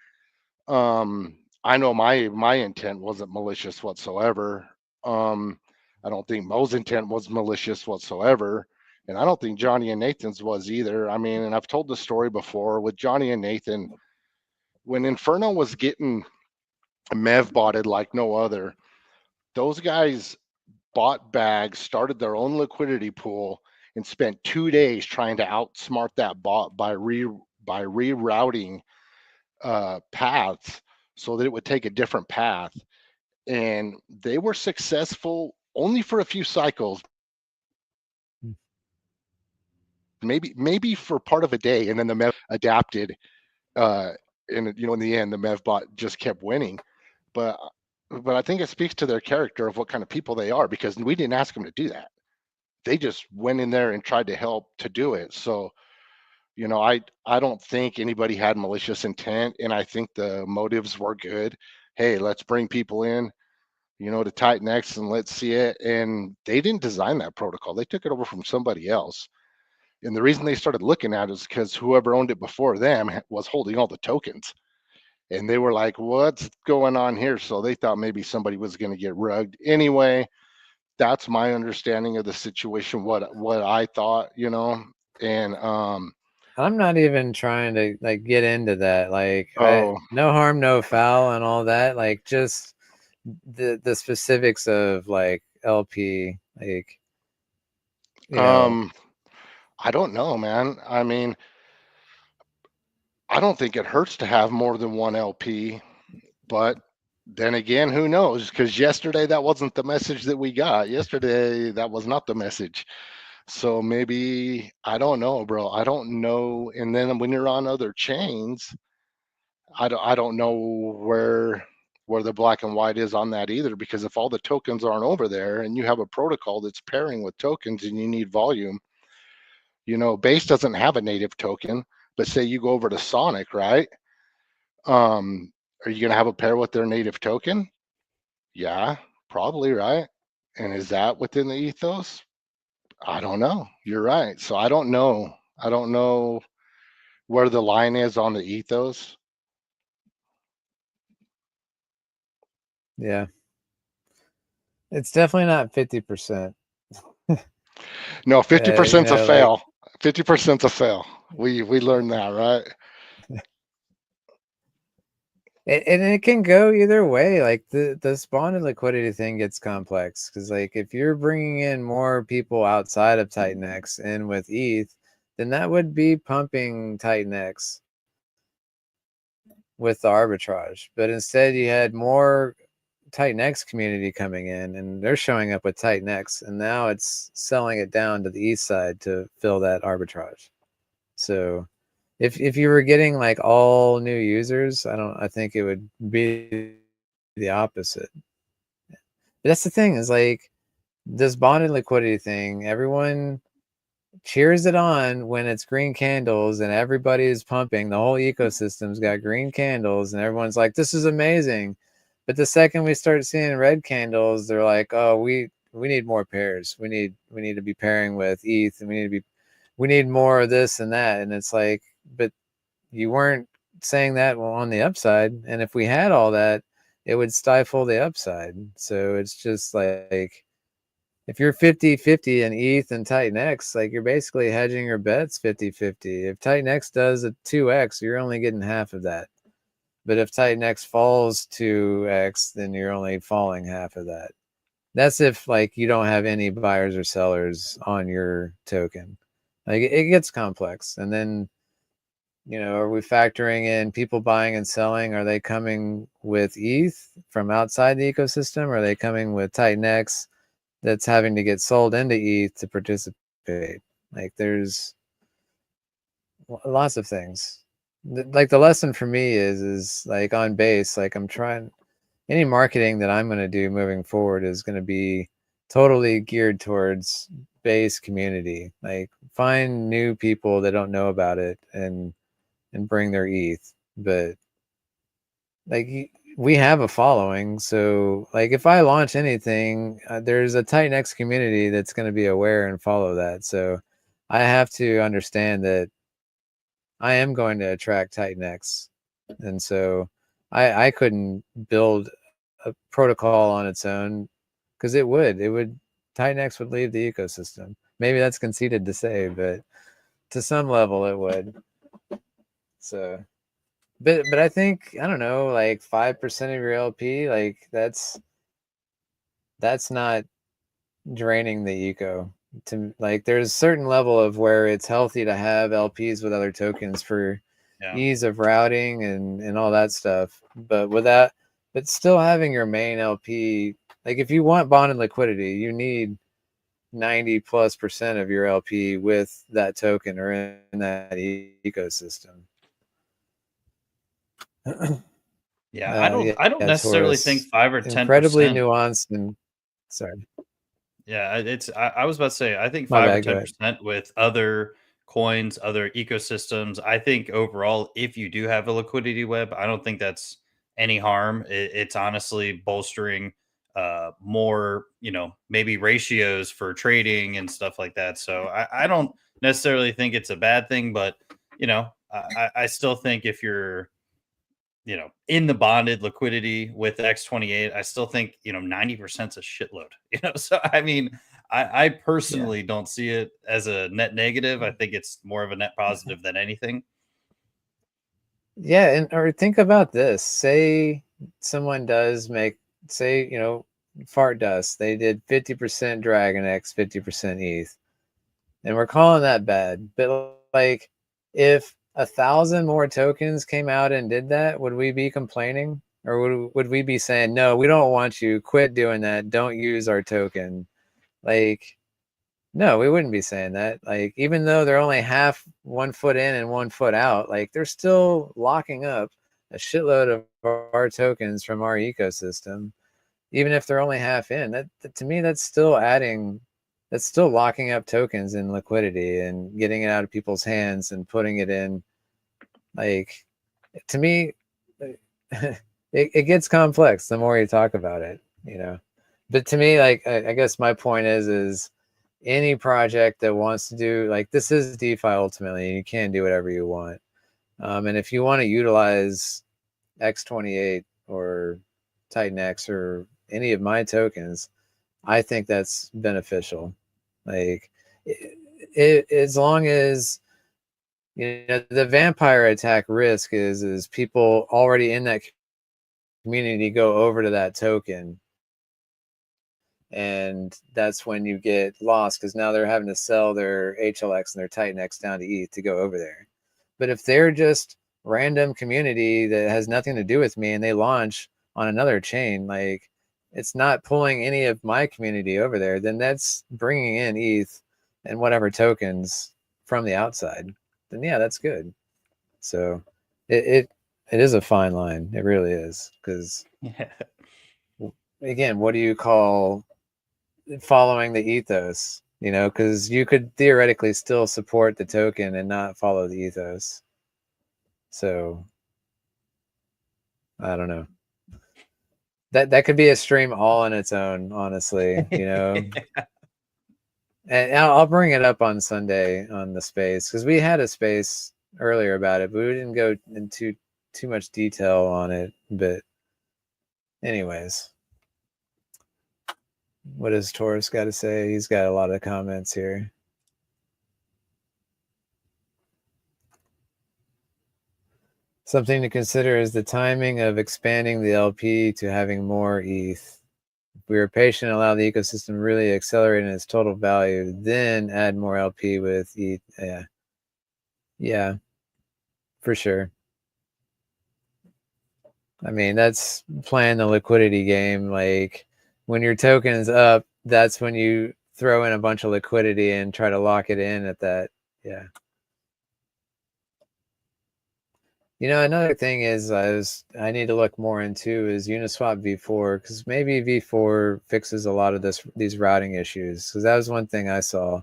I know my intent wasn't malicious whatsoever. Um, I don't think Mo's intent was malicious whatsoever, and I don't think Johnny and Nathan's was either. I mean, and I've told the story before with Johnny and Nathan when Inferno was getting Mev botted like no other. Those guys bought bags, started their own liquidity pool, and spent 2 days trying to outsmart that bot by rerouting paths so that it would take a different path. And they were successful only for a few cycles, maybe for part of a day, and then the Mev adapted. Uh, and in the end, the Mev bot just kept winning. But I think it speaks to their character of what kind of people they are, because we didn't ask them to do that. They just went in there and tried to help to do it. So I don't think anybody had malicious intent, and I think the motives were good. Hey, let's bring people in, to TitanX and let's see it. And they didn't design that protocol. They took it over from somebody else. And the reason they started looking at it is because whoever owned it before them was holding all the tokens. And they were like, what's going on here? So they thought maybe somebody was going to get rugged. Anyway, that's my understanding of the situation, what I thought, and I'm not even trying to like get into that. Like, oh, no harm, no foul, and all that. Like, just the specifics of like LP. Like, you know, I don't know, man. I mean, I don't think it hurts to have more than one LP, but then again, who knows? Because yesterday that wasn't the message that we got. Yesterday that was not the message. So maybe I don't know, bro. I don't know. And then when you're on other chains, I don't know where the black and white is on that either. Because if all the tokens aren't over there, and you have a protocol that's pairing with tokens, and you need volume, Base doesn't have a native token. But say you go over to Sonic, right? Are you going to have a pair with their native token? Yeah, probably, right? And is that within the ethos? I don't know. You're right. So I don't know. I don't know where the line is on the ethos. yeah, it's definitely not 50%. No, 50% is a Like, fail. 50% is a fail. We learned that, right? and it can go either way. Like the spawn and liquidity thing gets complex because like if you're bringing in more people outside of TitanX and with ETH, then that would be pumping TitanX with the arbitrage. But instead, you had more TitanX community coming in, and they're showing up with TitanX, and now it's selling it down to the east side to fill that arbitrage. So if you were getting like all new users, I think it would be the opposite. But that's the thing, is like this bonded liquidity thing, everyone cheers it on when it's green candles and everybody is pumping. The whole ecosystem's got green candles and everyone's like, this is amazing. But the second we start seeing red candles, they're like, oh, we need more pairs. We need to be pairing with ETH, and we need more of this and that. And it's like, but you weren't saying that on the upside. And if we had all that, it would stifle the upside. So it's just like, if you're 50-50 in ETH and TitanX, like you're basically hedging your bets 50-50. If TitanX does a 2x, you're only getting half of that. But if TitanX falls 2x, then you're only falling half of that. That's if like you don't have any buyers or sellers on your token. Like it gets complex. And then, are we factoring in people buying and selling? Are they coming with ETH from outside the ecosystem? Or are they coming with TitanX that's having to get sold into ETH to participate? Like there's lots of things. Like the lesson for me is like on base, like I'm trying, any marketing that I'm going to do moving forward is going to be totally geared towards base community. Like find new people that don't know about it and bring their ETH. But like we have a following, so like if I launch anything, there's a TitanX community that's going to be aware and follow that. So I have to understand that I am going to attract TitanX, and so I couldn't build a protocol on its own, because it would TitanX would leave the ecosystem. Maybe that's conceited to say, but to some level it would. So but I think, I don't know, like 5% of your LP, like that's not draining the eco. To like, there's a certain level of where it's healthy to have LPs with other tokens for ease of routing and all that stuff. But with that, but still having your main LP, like if you want bonded liquidity, you need 90+% of your LP with that token or in that ecosystem. Yeah, I don't necessarily think Taurus, 5 or incredibly 10%. nuanced and sorry, Yeah, I was about to say, I think my 5 or bad. Go ahead. 10% with other coins, other ecosystems. I think overall, if you do have a liquidity web, I don't think that's any harm. It's honestly bolstering more, maybe ratios for trading and stuff like that. So I don't necessarily think it's a bad thing, but I still think if you're in the bonded liquidity with X28, I still think, 90% is a shitload, So, I mean, I Yeah. personally don't see it as a net negative. I think it's more of a net positive than anything. Yeah. And or think about this. Say someone does make, say, fart dust. They did 50% Dragon X, 50% ETH. And we're calling that bad. But like, if 1,000 more tokens came out and did that, would we be complaining? Or would we be saying, no, we don't want you, quit doing that, don't use our token? Like, no, we wouldn't be saying that. Like, even though they're only half 1 foot in and 1 foot out, like they're still locking up a shitload of our tokens from our ecosystem, even if they're only half in. That to me, that's still locking up tokens in liquidity and getting it out of people's hands and putting it in. Like, to me, it gets complex the more you talk about it, But to me, like, I guess my point is any project that wants to do, like, this is DeFi ultimately, and you can do whatever you want. And if you want to utilize X28 or TitanX or any of my tokens, I think that's beneficial. Like, as long as the vampire attack risk is people already in that community go over to that token, and that's when you get lost, because now they're having to sell their HLX and their TitanX down to ETH to go over there. But if they're just random community that has nothing to do with me and they launch on another chain, like it's not pulling any of my community over there, then that's bringing in ETH and whatever tokens from the outside. Then yeah, that's good. So it is a fine line. It really is, because Yeah. again, what do you call following the ethos? You know, because you could theoretically still support the token and not follow the ethos. So I don't know. That could be a stream all on its own, honestly. You know, and I'll bring it up on Sunday on the space, because we had a space earlier about it, but we didn't go into too much detail on it. But anyways, what does Taurus got to say? He's got a lot of comments here. Something to consider is the timing of expanding the LP to having more ETH. If we were patient and allow the ecosystem really accelerate in its total value, then add more LP with ETH. Yeah, for sure. I mean, that's playing the liquidity game. Like, when your token is up, that's when you throw in a bunch of liquidity and try to lock it in at that. Yeah. You know, another thing is I need to look more into is Uniswap v4, because maybe v4 fixes a lot of these routing issues. Because that was one thing I saw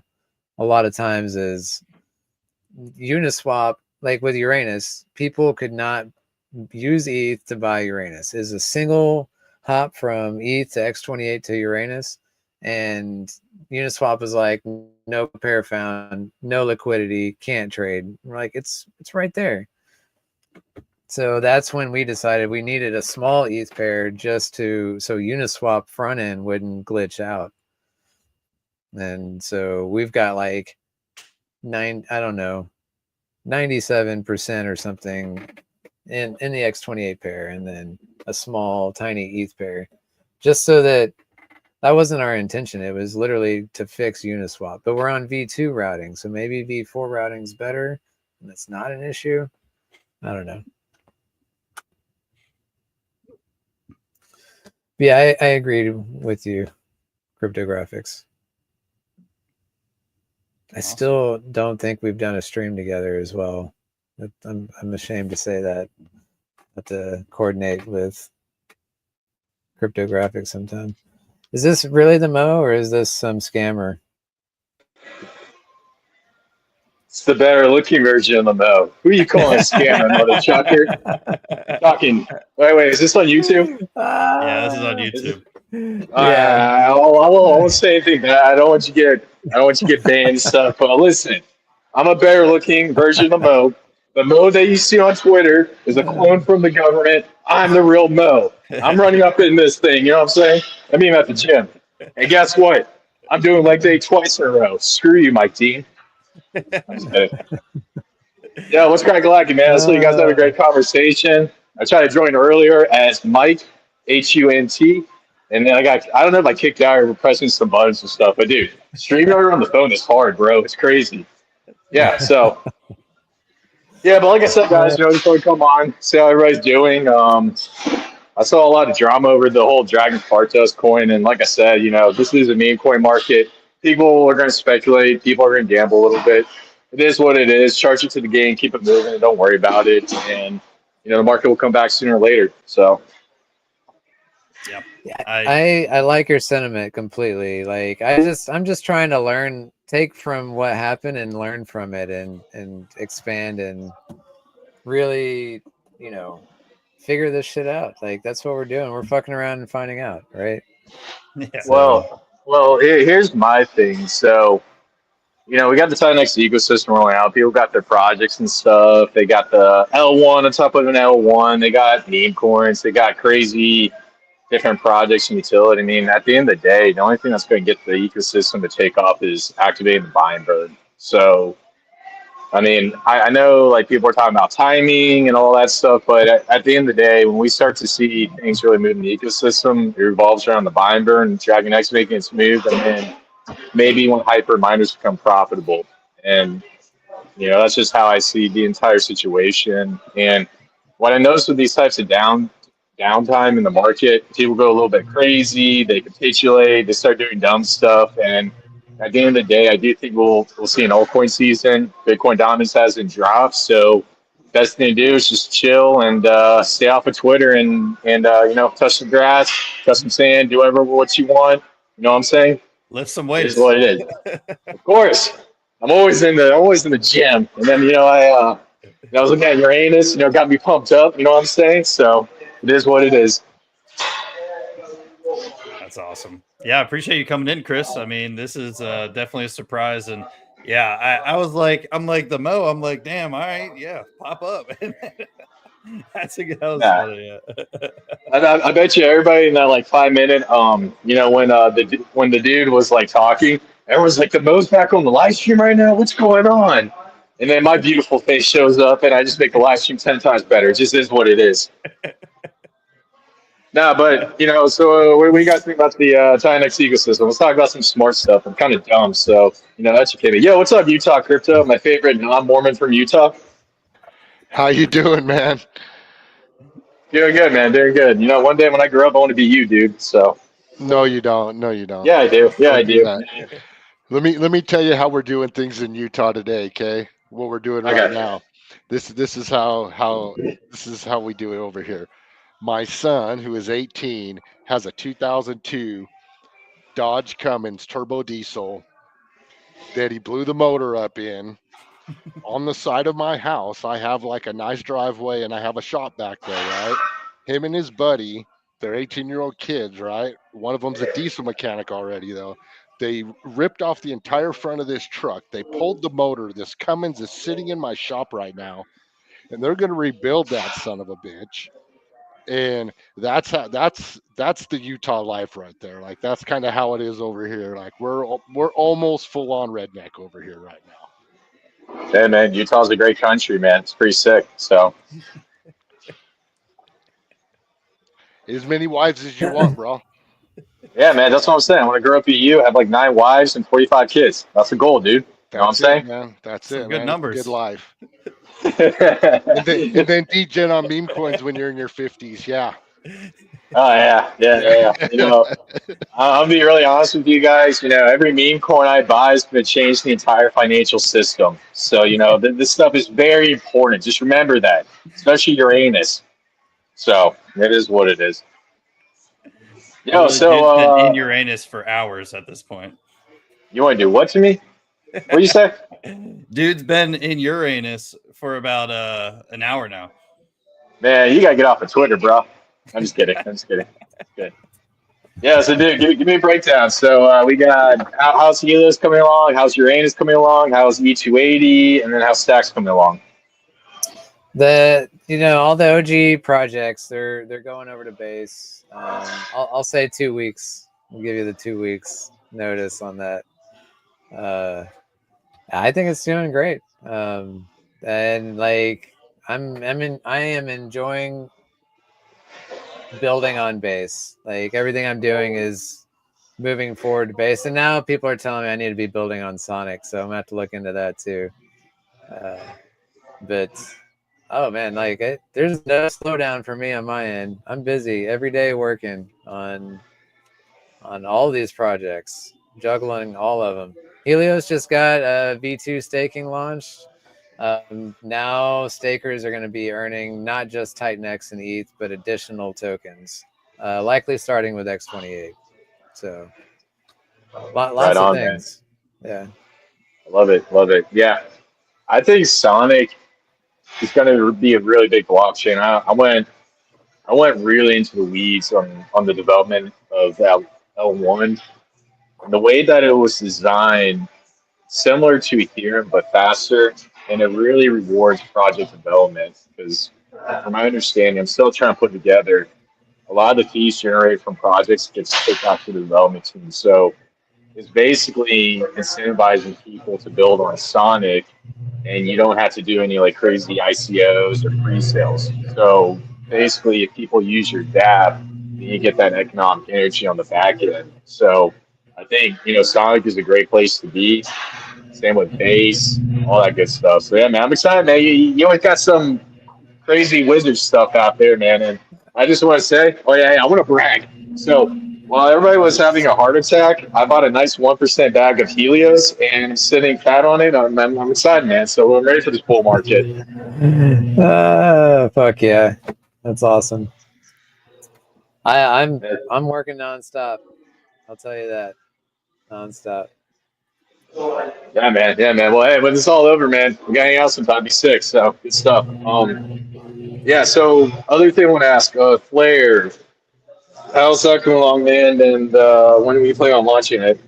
a lot of times is Uniswap, like with Uranus, people could not use ETH to buy Uranus. It's a single hop from ETH to X28 to Uranus, and Uniswap is like, no pair found, no liquidity, can't trade. We're like, it's right there. So that's when we decided we needed a small ETH pair just so Uniswap front end wouldn't glitch out. And so we've got like 97% or something in the X28 pair, and then a small tiny ETH pair, just so that wasn't our intention. It was literally to fix Uniswap, but we're on V2 routing, so maybe V4 routing is better and it's not an issue. I don't know. Yeah, I agreed with you, Cryptographics. I still don't think we've done a stream together as well. I'm ashamed to say that. I have to coordinate with Cryptographics sometime. Is this really the Mo, or is this some scammer? It's the better looking version of the Mo. Who are you calling a scammer, mother chucker? Talking. Wait, is this on YouTube? Yeah, this is on Is it- YouTube. Yeah. I won't say anything bad. I don't want you to get banned and stuff. But listen, I'm a better looking version of the Mo. The Mo that you see on Twitter is a clone from the government. I'm the real Mo. I'm running up in this thing. You know what I'm saying? I mean, I'm at the gym. And guess what? I'm doing leg day twice in a row. Screw you, Mike Dean. Yeah, what's crackalacking, man? So you guys had a great conversation. I tried to join earlier as Mike, Hunt, and then I don't know if I kicked out or pressing some buttons and stuff, but dude, StreamYard on the phone is hard, bro. It's crazy. Yeah, so, yeah, but like I said, guys, just want to come on, see how everybody's doing. I saw a lot of drama over the whole Dragon Partos coin, and like I said, this is a meme coin market. People are going to speculate. People are going to gamble a little bit. It is what it is. Charge it to the game, keep it moving, and don't worry about it. And the market will come back sooner or later. So, Yep. I like your sentiment completely. Like, I'm just trying to learn, take from what happened and learn from it, and expand and really, figure this shit out. Like, that's what we're doing. We're fucking around and finding out, right? Yeah. So, here's my thing. So, we got the TitanX ecosystem rolling out. People got their projects and stuff. They got the L1 on top of an L1. They got meme coins. They got crazy different projects and utility. I mean, at the end of the day, the only thing that's going to get the ecosystem to take off is activating the buy and burn. So, I mean, I know like people are talking about timing and all that stuff, but at the end of the day, when we start to see things really move in the ecosystem, it revolves around the buy and burn, Dragon X making its move, and then maybe when hyper miners become profitable. And, that's just how I see the entire situation. And what I noticed with these types of downtime in the market, people go a little bit crazy, they capitulate, they start doing dumb stuff. And at the end of the day, I do think we'll see an altcoin season. Bitcoin dominance hasn't dropped. So best thing to do is just chill and stay off of Twitter and touch some grass, touch some sand, do whatever what you want. You know what I'm saying? Lift some It is weights. what it is. Of course, I'm always in the gym, and then I was looking at Uranus, got me pumped up. You know what I'm saying? So it is what it is. That's awesome. Yeah, I appreciate you coming in, Chris. I mean, this is definitely a surprise, and yeah, I'm like the Mo. I'm like, damn, all right, yeah, pop up. That was Yeah. funny. Yeah. I bet you everybody in that like 5 minute, when the dude was like talking, everyone's like, the Mo's back on the live stream right now. What's going on? And then my beautiful face shows up, and I just make the live stream 10 times better. It just is what it is. Nah, but so what do you guys think about the TitanX ecosystem? Let's talk about some smart stuff. I'm kind of dumb, so educate me. Yo, what's up, Utah Crypto? My favorite non-Mormon from Utah. How you doing, man? Doing good, man. Doing good. One day when I grow up, I want to be you, dude. So. No, you don't. No, you don't. Yeah, I do. Yeah, I Don't do. that. Let me tell you how we're doing things in Utah today, okay? What we're doing right Okay. now. This is how we do it over here. My son, who is 18, has a 2002 Dodge Cummins turbo diesel that he blew the motor up in. On the side of my house, I have like a nice driveway and I have a shop back there, right? Him and his buddy, they're 18-year-old kids, right? One of them's a diesel mechanic already, though. They ripped off the entire front of this truck. They pulled the motor. This Cummins is sitting in my shop right now, and they're going to rebuild that son of a bitch. And that's the Utah life right there. Like that's kind of how it is over here. Like we're almost full on redneck over here right now. Hey, man, Utah's a great country, man. It's pretty sick. So. As many wives as you want, bro. Yeah, man, that's what I'm saying. I want to grow up at you, have like 9 wives and 45 kids. That's the goal, dude. You know what I'm saying? Man. That's Some it, good man. numbers. Good life. And then degen on meme coins when you're in your 50s. Yeah. Oh yeah. I'll be really honest with you guys. Every meme coin I buy is going to change the entire financial system. So this stuff is very important. Just remember that, especially Uranus. So it is what it is. Yo, Dude's been so in Uranus for hours at this point. you want to do what to me? What do you say? Dude's been in Uranus for about an hour now. Man, you gotta get off of Twitter, bro. I'm just kidding. Good. Yeah, so dude, give me a breakdown. So we got how's Helios coming along, how's Uranus coming along, how's E280, and then how's Stacks coming along. All the OG projects, they're going over to base. I'll say 2 weeks. I'll give you the 2 weeks notice on that. I think it's doing great. And like I am enjoying building on base. Like everything I'm doing is moving forward to base. And now people are telling me I need to be building on Sonic, so I'm gonna have to look into that too. But oh man, there's no slowdown for me on my end. I'm busy every day working on all these projects, juggling all of them. Helios just got a V2 staking launched. Now stakers are going to be earning not just TitanX and ETH, but additional tokens, likely starting with X28. So lots Right of on, things. Man. Yeah, love it. Yeah, I think Sonic is going to be a really big blockchain. I went really into the weeds on the development of L1. And the way that it was designed, similar to Ethereum but faster, and it really rewards project development because, from my understanding, I'm still trying to put together a lot of the fees generated from projects gets kicked out to the development team. So it's basically incentivizing people to build on Sonic, and you don't have to do any like crazy ICOs or pre-sales. So basically, if people use your DApp, then you get that economic energy on the back end. So I think Sonic is a great place to be. Same with base, all that good stuff. So yeah, man, I'm excited, man. You always got some crazy wizard stuff out there, man. And I just want to say, I want to brag. So While everybody was having a heart attack, I bought a nice 1% bag of Helios and sitting fat on it. I'm excited, man. So I'm ready for this bull market. Fuck yeah, that's awesome. I'm working nonstop. I'll tell you that, nonstop. Yeah, man. Yeah, man. Well, hey, when it's all over, man, we gotta hang out sometime. Be sick. So good stuff. Yeah. So other thing I want to ask, Flair, how's that coming along, man? And when do we plan on launching it?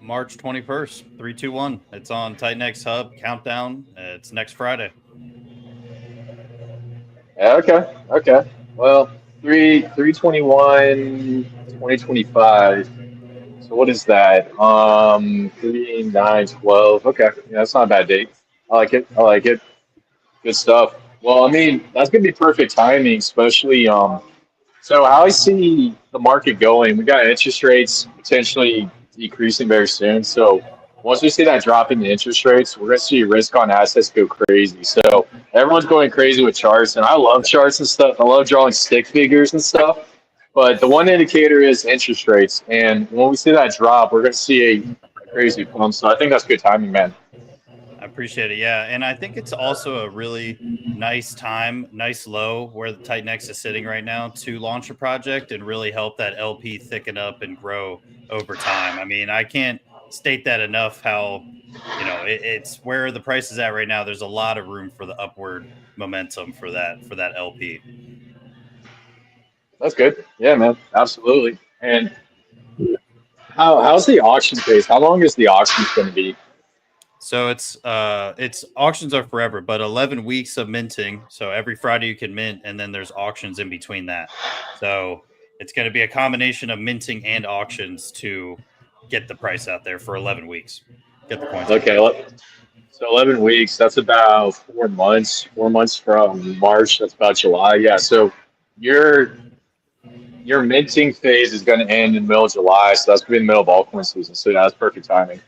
March 21st, 321. It's on TitanX Hub Countdown. It's next Friday. Yeah, okay. Okay. Well, 3/21, 2025. So what is that? 3, 9, 12. Okay. Yeah, that's not a bad date. I like it. I like it. Good stuff. Well, I mean, that's gonna be perfect timing, especially so how I see the market going, we got interest rates potentially decreasing very soon. So once we see that drop in the interest rates, we're gonna see risk on assets go crazy. So everyone's going crazy with charts, and I love charts and stuff. I love drawing stick figures and stuff. But the one indicator is interest rates, and when we see that drop, we're gonna see a crazy pump. So I think that's good timing, man. I appreciate it. Yeah. And I think it's also a really nice time, nice low where the TitanX is sitting right now to launch a project and really help that LP thicken up and grow over time. I mean, I can't state that enough how, it's where the price is at right now. There's a lot of room for the upward momentum for that LP. That's good. Yeah, man. Absolutely. And how's the auction phase? How long is the auction going to be? So it's auctions are forever, but 11 weeks of minting. So every Friday you can mint, and then there's auctions in between that. So it's going to be a combination of minting and auctions to get the price out there for 11 weeks. Get the coins. Okay, so 11 weeks. That's about 4 months. 4 months from March. That's about July. Yeah. So your your minting phase is going to end in the middle of July. So that's going to be the middle of altcoin season. So yeah, that's perfect timing.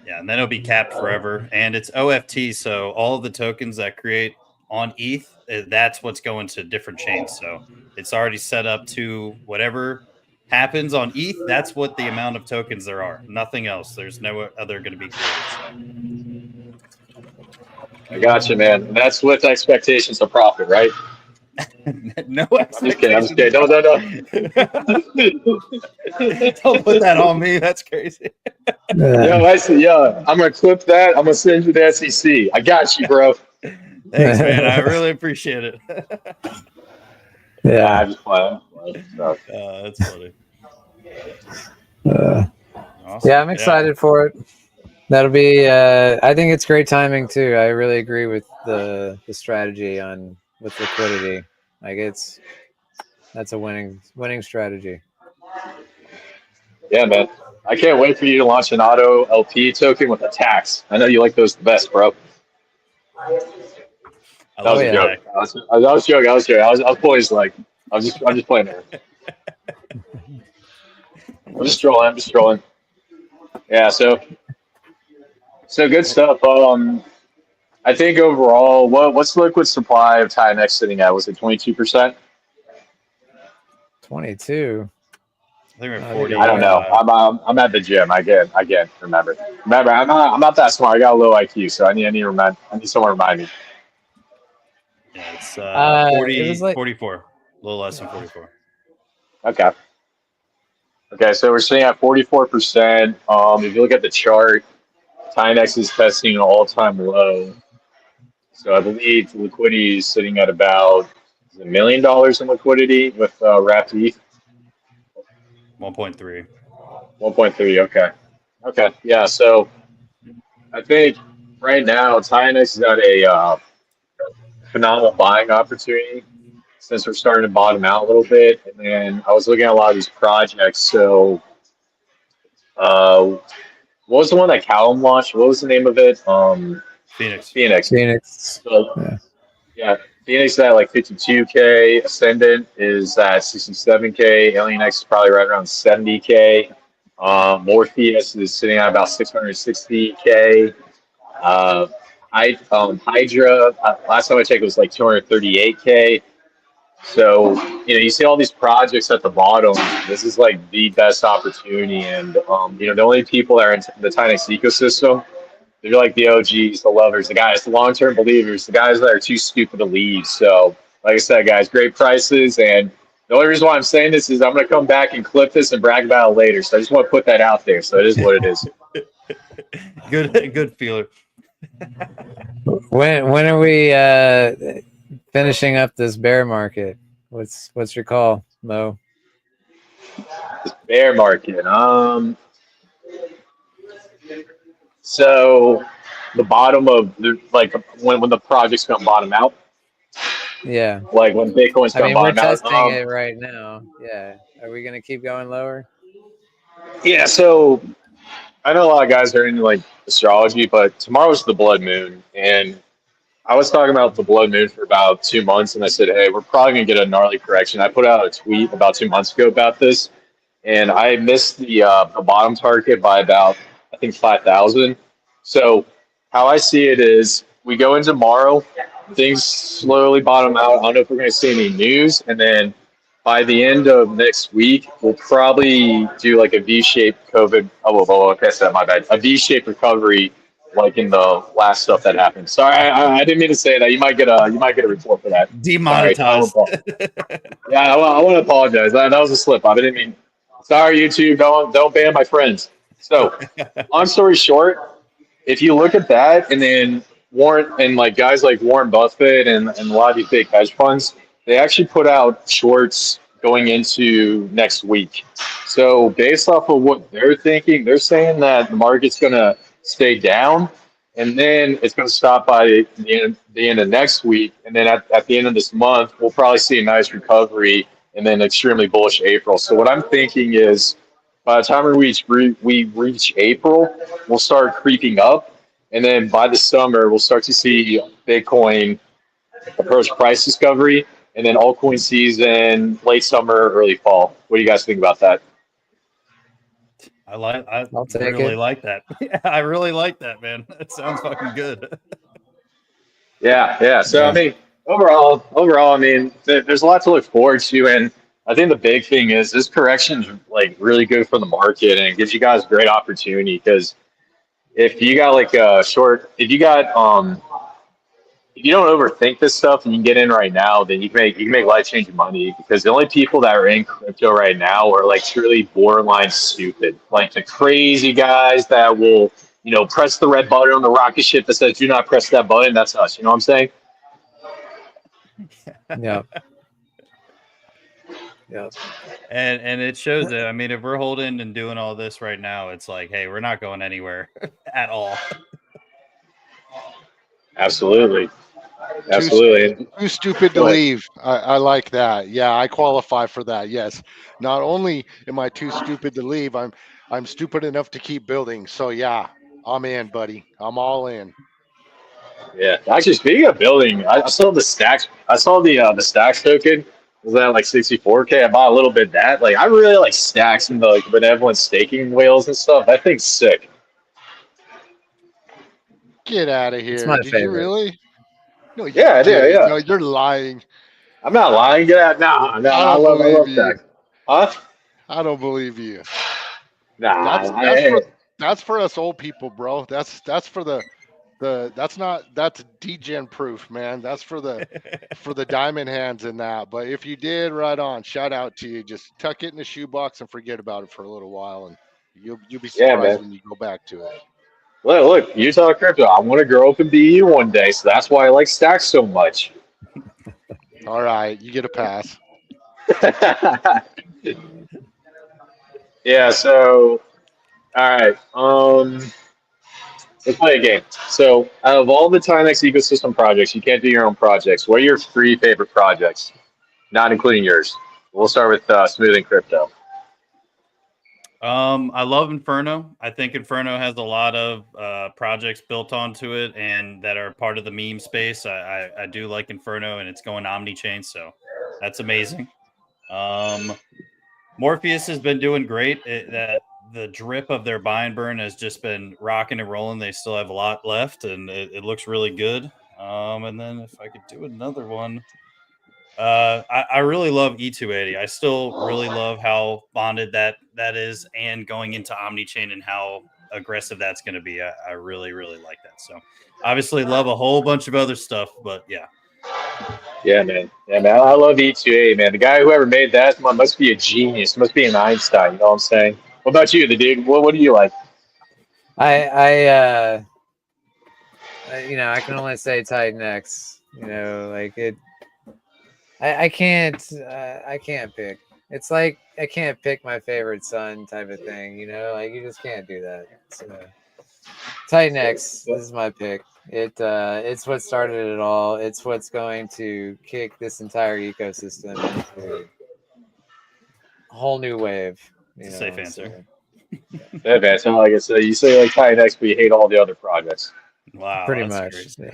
Yeah, and then it'll be capped forever, and it's OFT. So all of the tokens that create on ETH, that's what's going to different chains. So it's already set up to whatever happens on ETH. That's what the amount of tokens there are. Nothing else. There's no other going to be created. I got you, man. And that's with expectations of profit, right? No I'm just kidding. I'm just kidding. No. Don't put that on me. That's crazy. Yo, I see. Yeah, I'm gonna clip that. I'm gonna send you the SEC. I got you, bro. Thanks, man. I really appreciate it. Yeah, I'm just playing. So. That's funny. Awesome. Yeah, I'm excited for it. That'll be. I think it's great timing too. I really agree with the strategy with liquidity. Like that's a winning strategy. Yeah, man. I can't wait for you to launch an auto LP token with a tax. I know you like those the best, bro. That was a joke. I was joking. I was poised like I'm just playing there. I'm just trolling. Yeah, so good stuff. I think overall, what's the liquid supply of TitanX sitting at? Was it 22%? 22. I think we're at 40. I don't know. I'm at the gym. I can't remember. Remember, I'm not that smart. I got a low IQ, so I need someone to remind me. Yeah, it's 40, it was like 44. A little less than 44. Okay, so we're sitting at 44%. If you look at the chart, TitanX is testing an all-time low. So I believe the liquidity is sitting at about $1 million in liquidity with wrapped ETH. 1.3. 1.3. Okay. Yeah. So I think right now TitanX is at a phenomenal buying opportunity since we're starting to bottom out a little bit. And then I was looking at a lot of these projects. So what was the one that Callum launched? What was the name of it? Phoenix. So, yeah. Phoenix is at like 52K. Ascendant is at 67K. Alien X is probably right around 70K. Morpheus is sitting at about 660K. Hydra, last time I checked, it was like 238K. So, you see all these projects at the bottom. This is like the best opportunity. And, the only people that are in the TitanX ecosystem, they're like the OGs, the lovers, the guys, the long term believers, the guys that are too stupid to leave. So, like I said, guys, great prices. And the only reason why I'm saying this is I'm going to come back and clip this and brag about it later. So I just want to put that out there. So it is what it is. Good feeler. When are we finishing up this bear market? What's your call, Mo? This bear market. So the bottom of like when the project's going to bottom out, Yeah. like when Bitcoin's I going to mean, we're bottom out. testing it right now. Yeah. Are we gonna keep going lower? Yeah. So I know a lot of guys are into like astrology, but tomorrow's the blood moon, and I was talking about the blood moon for about 2 months, and I said, hey, we're probably gonna get a gnarly correction. I put out a tweet about 2 months ago about this, and I missed the bottom target by about I think 5,000. So how I see it is we go into tomorrow, things slowly bottom out. I don't know if we're going to see any news, and then by the end of next week, we'll probably do like a V-shaped COVID. Okay, so my bad. A V-shaped recovery, like in the last stuff that happened. Sorry, I didn't mean to say that. You might get a report for that. Sorry, Demonetized. yeah, I want to apologize. That was a slip up. I didn't mean. Sorry, YouTube. Don't ban my friends. So, long story short, if you look at that, and then Warren and like guys like Warren Buffett and a lot of these big hedge funds, they actually put out shorts going into next week. So, based off of what they're thinking, they're saying that the market's going to stay down, and then it's going to stop by the end of next week, and then at the end of this month, we'll probably see a nice recovery, and then extremely bullish April. So, what I'm thinking is, by the time we reach April, we'll start creeping up, and then by the summer, we'll start to see Bitcoin approach price discovery, and then altcoin season, late summer, early fall. What do you guys think about that? I I'll take really it. like that. Yeah, I really like that, man. That sounds fucking good. Yeah. So Yeah. I mean, overall, I mean, there's a lot to look forward to, and I think the big thing is this correction is like really good for the market, and it gives you guys great opportunity because if you got like a short, if you don't overthink this stuff and you get in right now, then you can make life changing money because the only people that are in crypto right now are like truly borderline stupid, like the crazy guys that will press the red button on the rocket ship that says do not press that button. That's us. You know what I'm saying? Yeah. Yeah. And it shows it. I mean, if we're holding and doing all this right now, it's like, hey, we're not going anywhere at all. Absolutely. Too, Absolutely. too stupid to Go ahead. leave. I like that. Yeah, I qualify for that. Yes. Not only am I too stupid to leave, I'm stupid enough to keep building. So yeah, I'm in, buddy. I'm all in. Yeah. Actually, speaking of building, I saw the stacks. I saw the stacks token was at like 64K. I bought a little bit of that. Like, I really like stacks and the like benevolent staking whales and stuff. That thing's sick. Get out of It's here. my Did you favorite. really? No, you Yeah, I do. didn't. Yeah. No, you're lying. I'm not lying. Get out. Nah, nah. I I don't love believe you. stacks. Huh? I don't believe you. Nah. That's for us old people, bro. That's for the that's degen proof, man. That's for the diamond hands and that. But if you did, right on. Shout out to you. Just tuck it in the shoebox and forget about it for a little while, and you'll be Yeah, surprised man. when you go back to it. Look. Utah crypto. I want to grow up and be you one day, so that's why I like stacks so much. All right, you get a pass. Yeah. So, all right. Let's play a game. So, out of all the TitanX ecosystem projects, you can't do your own projects. What are your three favorite projects, not including yours? We'll start with Smoothing Crypto. I love Inferno. I think Inferno has a lot of projects built onto it and that are part of the meme space. I do like Inferno, and it's going omni-chain, so that's amazing. Morpheus has been doing great. That the drip of their buy and burn has just been rocking and rolling. They still have a lot left, and it looks really good. And then if I could do another one, I really love E280. I still really love how bonded that is, and going into OmniChain and how aggressive that's going to be. I really, really like that. So obviously love a whole bunch of other stuff, but yeah. Yeah, man. Yeah, man. I love E2A, man. The guy whoever made that must be a genius. Must be an Einstein. You know what I'm saying? What about you, the dude? What do you like? I can only say TitanX. Like it. I can't pick. It's like I can't pick my favorite son type of thing. Like you just can't do that. So TitanX, this is my pick. It's what started it all. It's what's going to kick this entire ecosystem into a whole new wave. It's a safe answer. Yeah, man. So like I said, you say like TitanX, but you hate all the other projects. Wow, Pretty that's much. crazy.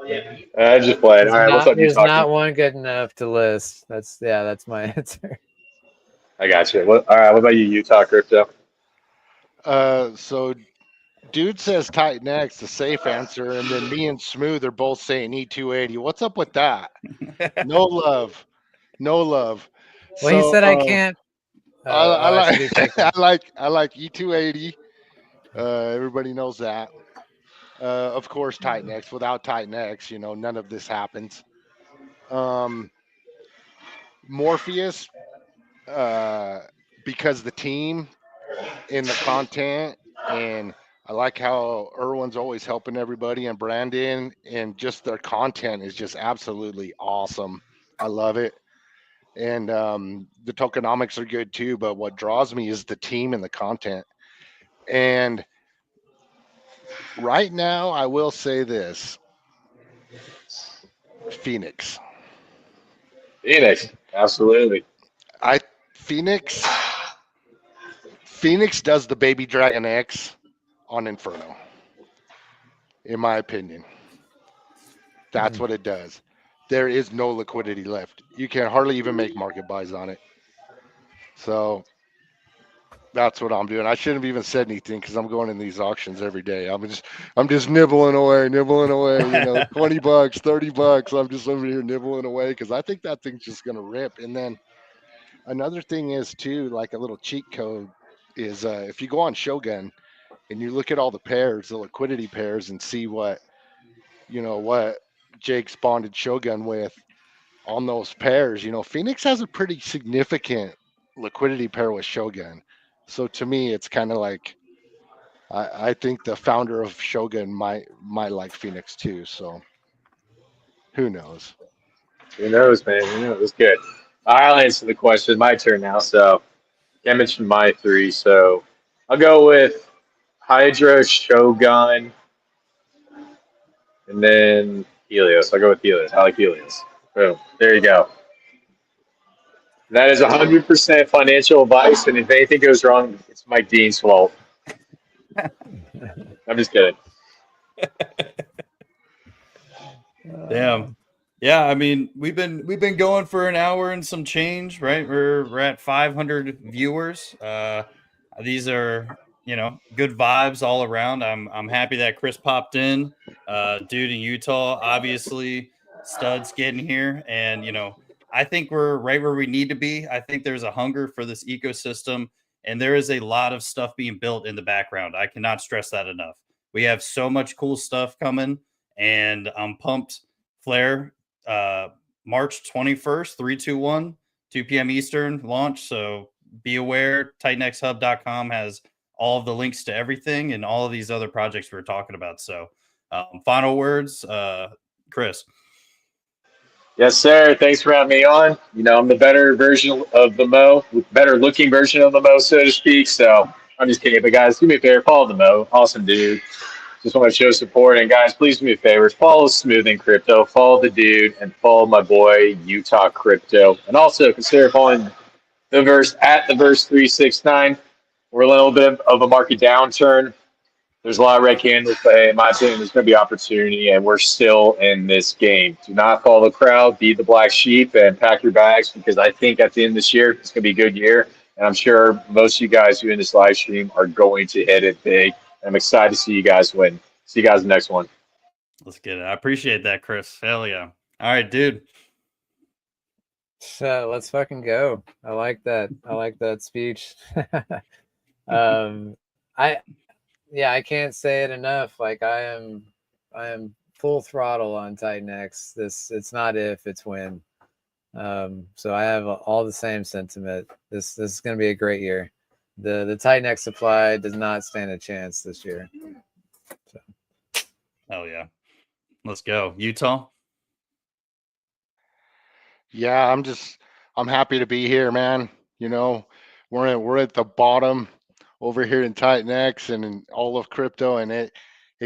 Yeah. I'm just playing. All right, what's up, you There's talking? not one good enough to list. That's my answer. I got you. All right, what about you, Utah Crypto? So dude says TitanX, the safe answer, and then me and Smooth are both saying E280. What's up with that? No love, no love. Well, he said I can't. I I should be like picking. I like E280. Everybody knows that. Of course, TitanX. Without TitanX, none of this happens. Morpheus, uh, because the team in the content, and I like how Irwin's always helping everybody, and Brandon, and just their content is just absolutely awesome. I love it. And the tokenomics are good too, but what draws me is the team and the content. And right now, I will say this: Phoenix. Phoenix, absolutely. I Phoenix Phoenix does the Baby Dragon X on Inferno, in my opinion. That's what it does. There is no liquidity left. You can hardly even make market buys on it. So that's what I'm doing. I shouldn't have even said anything because I'm going in these auctions every day. I'm just nibbling away. 20 bucks, $30. I'm just over here nibbling away because I think that thing's just gonna rip. And then another thing is too, like a little cheat code is if you go on Shogun and you look at all the pairs, the liquidity pairs, and see what Jake's bonded Shogun with on those pairs. Phoenix has a pretty significant liquidity pair with Shogun. So to me, it's kind of like I think the founder of Shogun might like Phoenix too. So who knows? Who knows, man? Who knows? It's good. I'll answer the question. My turn now. So I mentioned my three. So I'll go with Hydra, Shogun, and then Helios. I'll go with Helios. I like Helios. Boom. There you go. That is 100% financial advice, and if anything goes wrong, it's Mike Dean's fault. I'm just kidding. Damn. Yeah, I mean, we've been going for an hour and some change, right? We're at 500 viewers. These are good vibes all around. I'm happy that Chris popped in. Dude in Utah, obviously, studs getting here, and I think we're right where we need to be. I think there's a hunger for this ecosystem, and there is a lot of stuff being built in the background. I cannot stress that enough. We have so much cool stuff coming, and I'm pumped. Flare, March 21st, 321, 2 p.m. Eastern launch. So be aware, TitanXHub.com has all of the links to everything and all of these other projects we were talking about. So final words, Chris. Yes, sir. Thanks for having me on. I'm the better version of the Mo, better looking version of the Mo, so to speak. So I'm just kidding. But guys, do me a favor, follow the Mo. Awesome dude. Just want to show support. And guys, please do me a favor. Follow Smoothing Crypto, follow the dude, and follow my boy Utah Crypto. And also consider following the verse at the verse 369. We're in a little bit of a market downturn. There's a lot of red candles, but hey, in my opinion, there's going to be opportunity, and we're still in this game. Do not follow the crowd, be the black sheep, and pack your bags, because I think at the end of this year, it's going to be a good year. And I'm sure most of you guys who are in this live stream are going to hit it big. I'm excited to see you guys win. See you guys in the next one. Let's get it. I appreciate that, Chris. Hell yeah. All right, dude. So let's fucking go. I like that. I like that speech. I I can't say it enough. Like I am full throttle on TitanX. It's not if, it's when. So I have all the same sentiment. This is going to be a great year. The TitanX supply does not stand a chance this year. So. Hell yeah. Let's go. Utah. Yeah, I'm happy to be here, man. You know, we're at the bottom over here in TitanX and in all of crypto, and it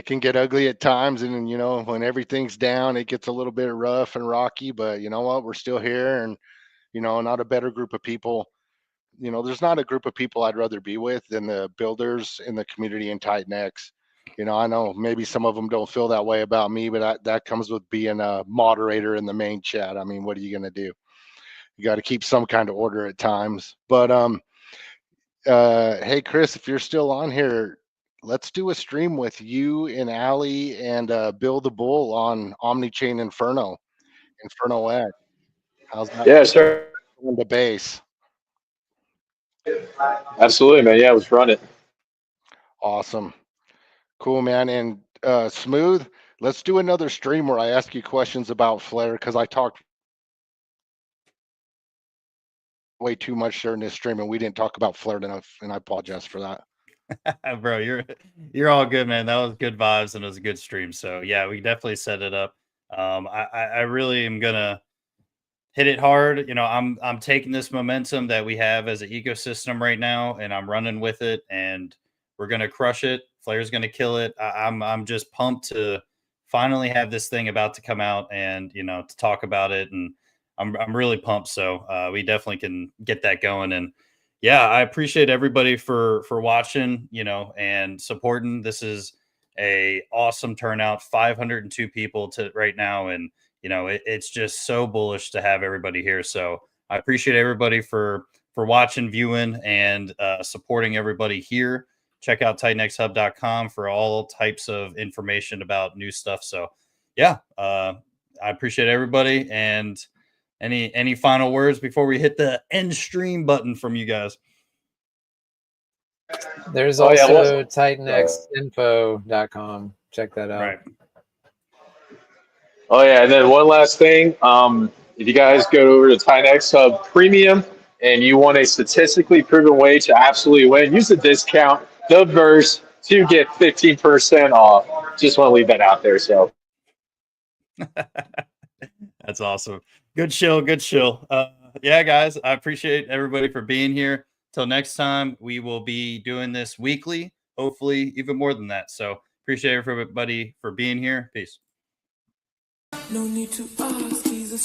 can get ugly at times. And you know, when everything's down, it gets a little bit rough and rocky. But you know what? We're still here, and you know, not a better group of people. You know, there's not a group of people I'd rather be with than the builders in the community in TitanX. You know, I know maybe some of them don't feel that way about me, but that comes with being a moderator in the main chat. I mean, what are you going to do? You got to keep some kind of order at times. But hey Chris, if you're still on here, let's do a stream with you and Ali and Bill the Bull on Omnichain Inferno X. How's that? Yeah, sure. On the base. Absolutely, man. Yeah, let's run it. Awesome. Cool, man. And Smooth, let's do another stream where I ask you questions about Flare, because I talked way too much during this stream and we didn't talk about Flare enough, and I apologize for that. Bro, you're all good, man. That was good vibes and it was a good stream. So yeah, we definitely set it up. I really am gonna hit it hard. You know, I'm taking this momentum that we have as an ecosystem right now, and I'm running with it, and we're gonna crush it. Flair's gonna kill it. I'm just pumped to finally have this thing about to come out, and you know, to talk about it, and I'm really pumped. So we definitely can get that going. And yeah, I appreciate everybody for watching, you know, and supporting. This is a awesome turnout. 502 people to right now, and you know, it's just so bullish to have everybody here. So I appreciate everybody for watching, viewing, and supporting everybody here. Check out TitanXHub.com for all types of information about new stuff. So yeah, I appreciate everybody. And any final words before we hit the end stream button from you guys? There's Oh, yeah, also TitanXinfo.com. Check that out. Right. Oh yeah, and then one last thing. If you guys go over to TitanX Hub Premium and you want a statistically proven way to absolutely win, use the discount the verse to get 15% off. Just want to leave that out there. So That's awesome. Good show. Good show. Yeah, guys, I appreciate everybody for being here. Till next time, we will be doing this weekly, hopefully even more than that. So appreciate everybody for being here. Peace. No need to ask, he's a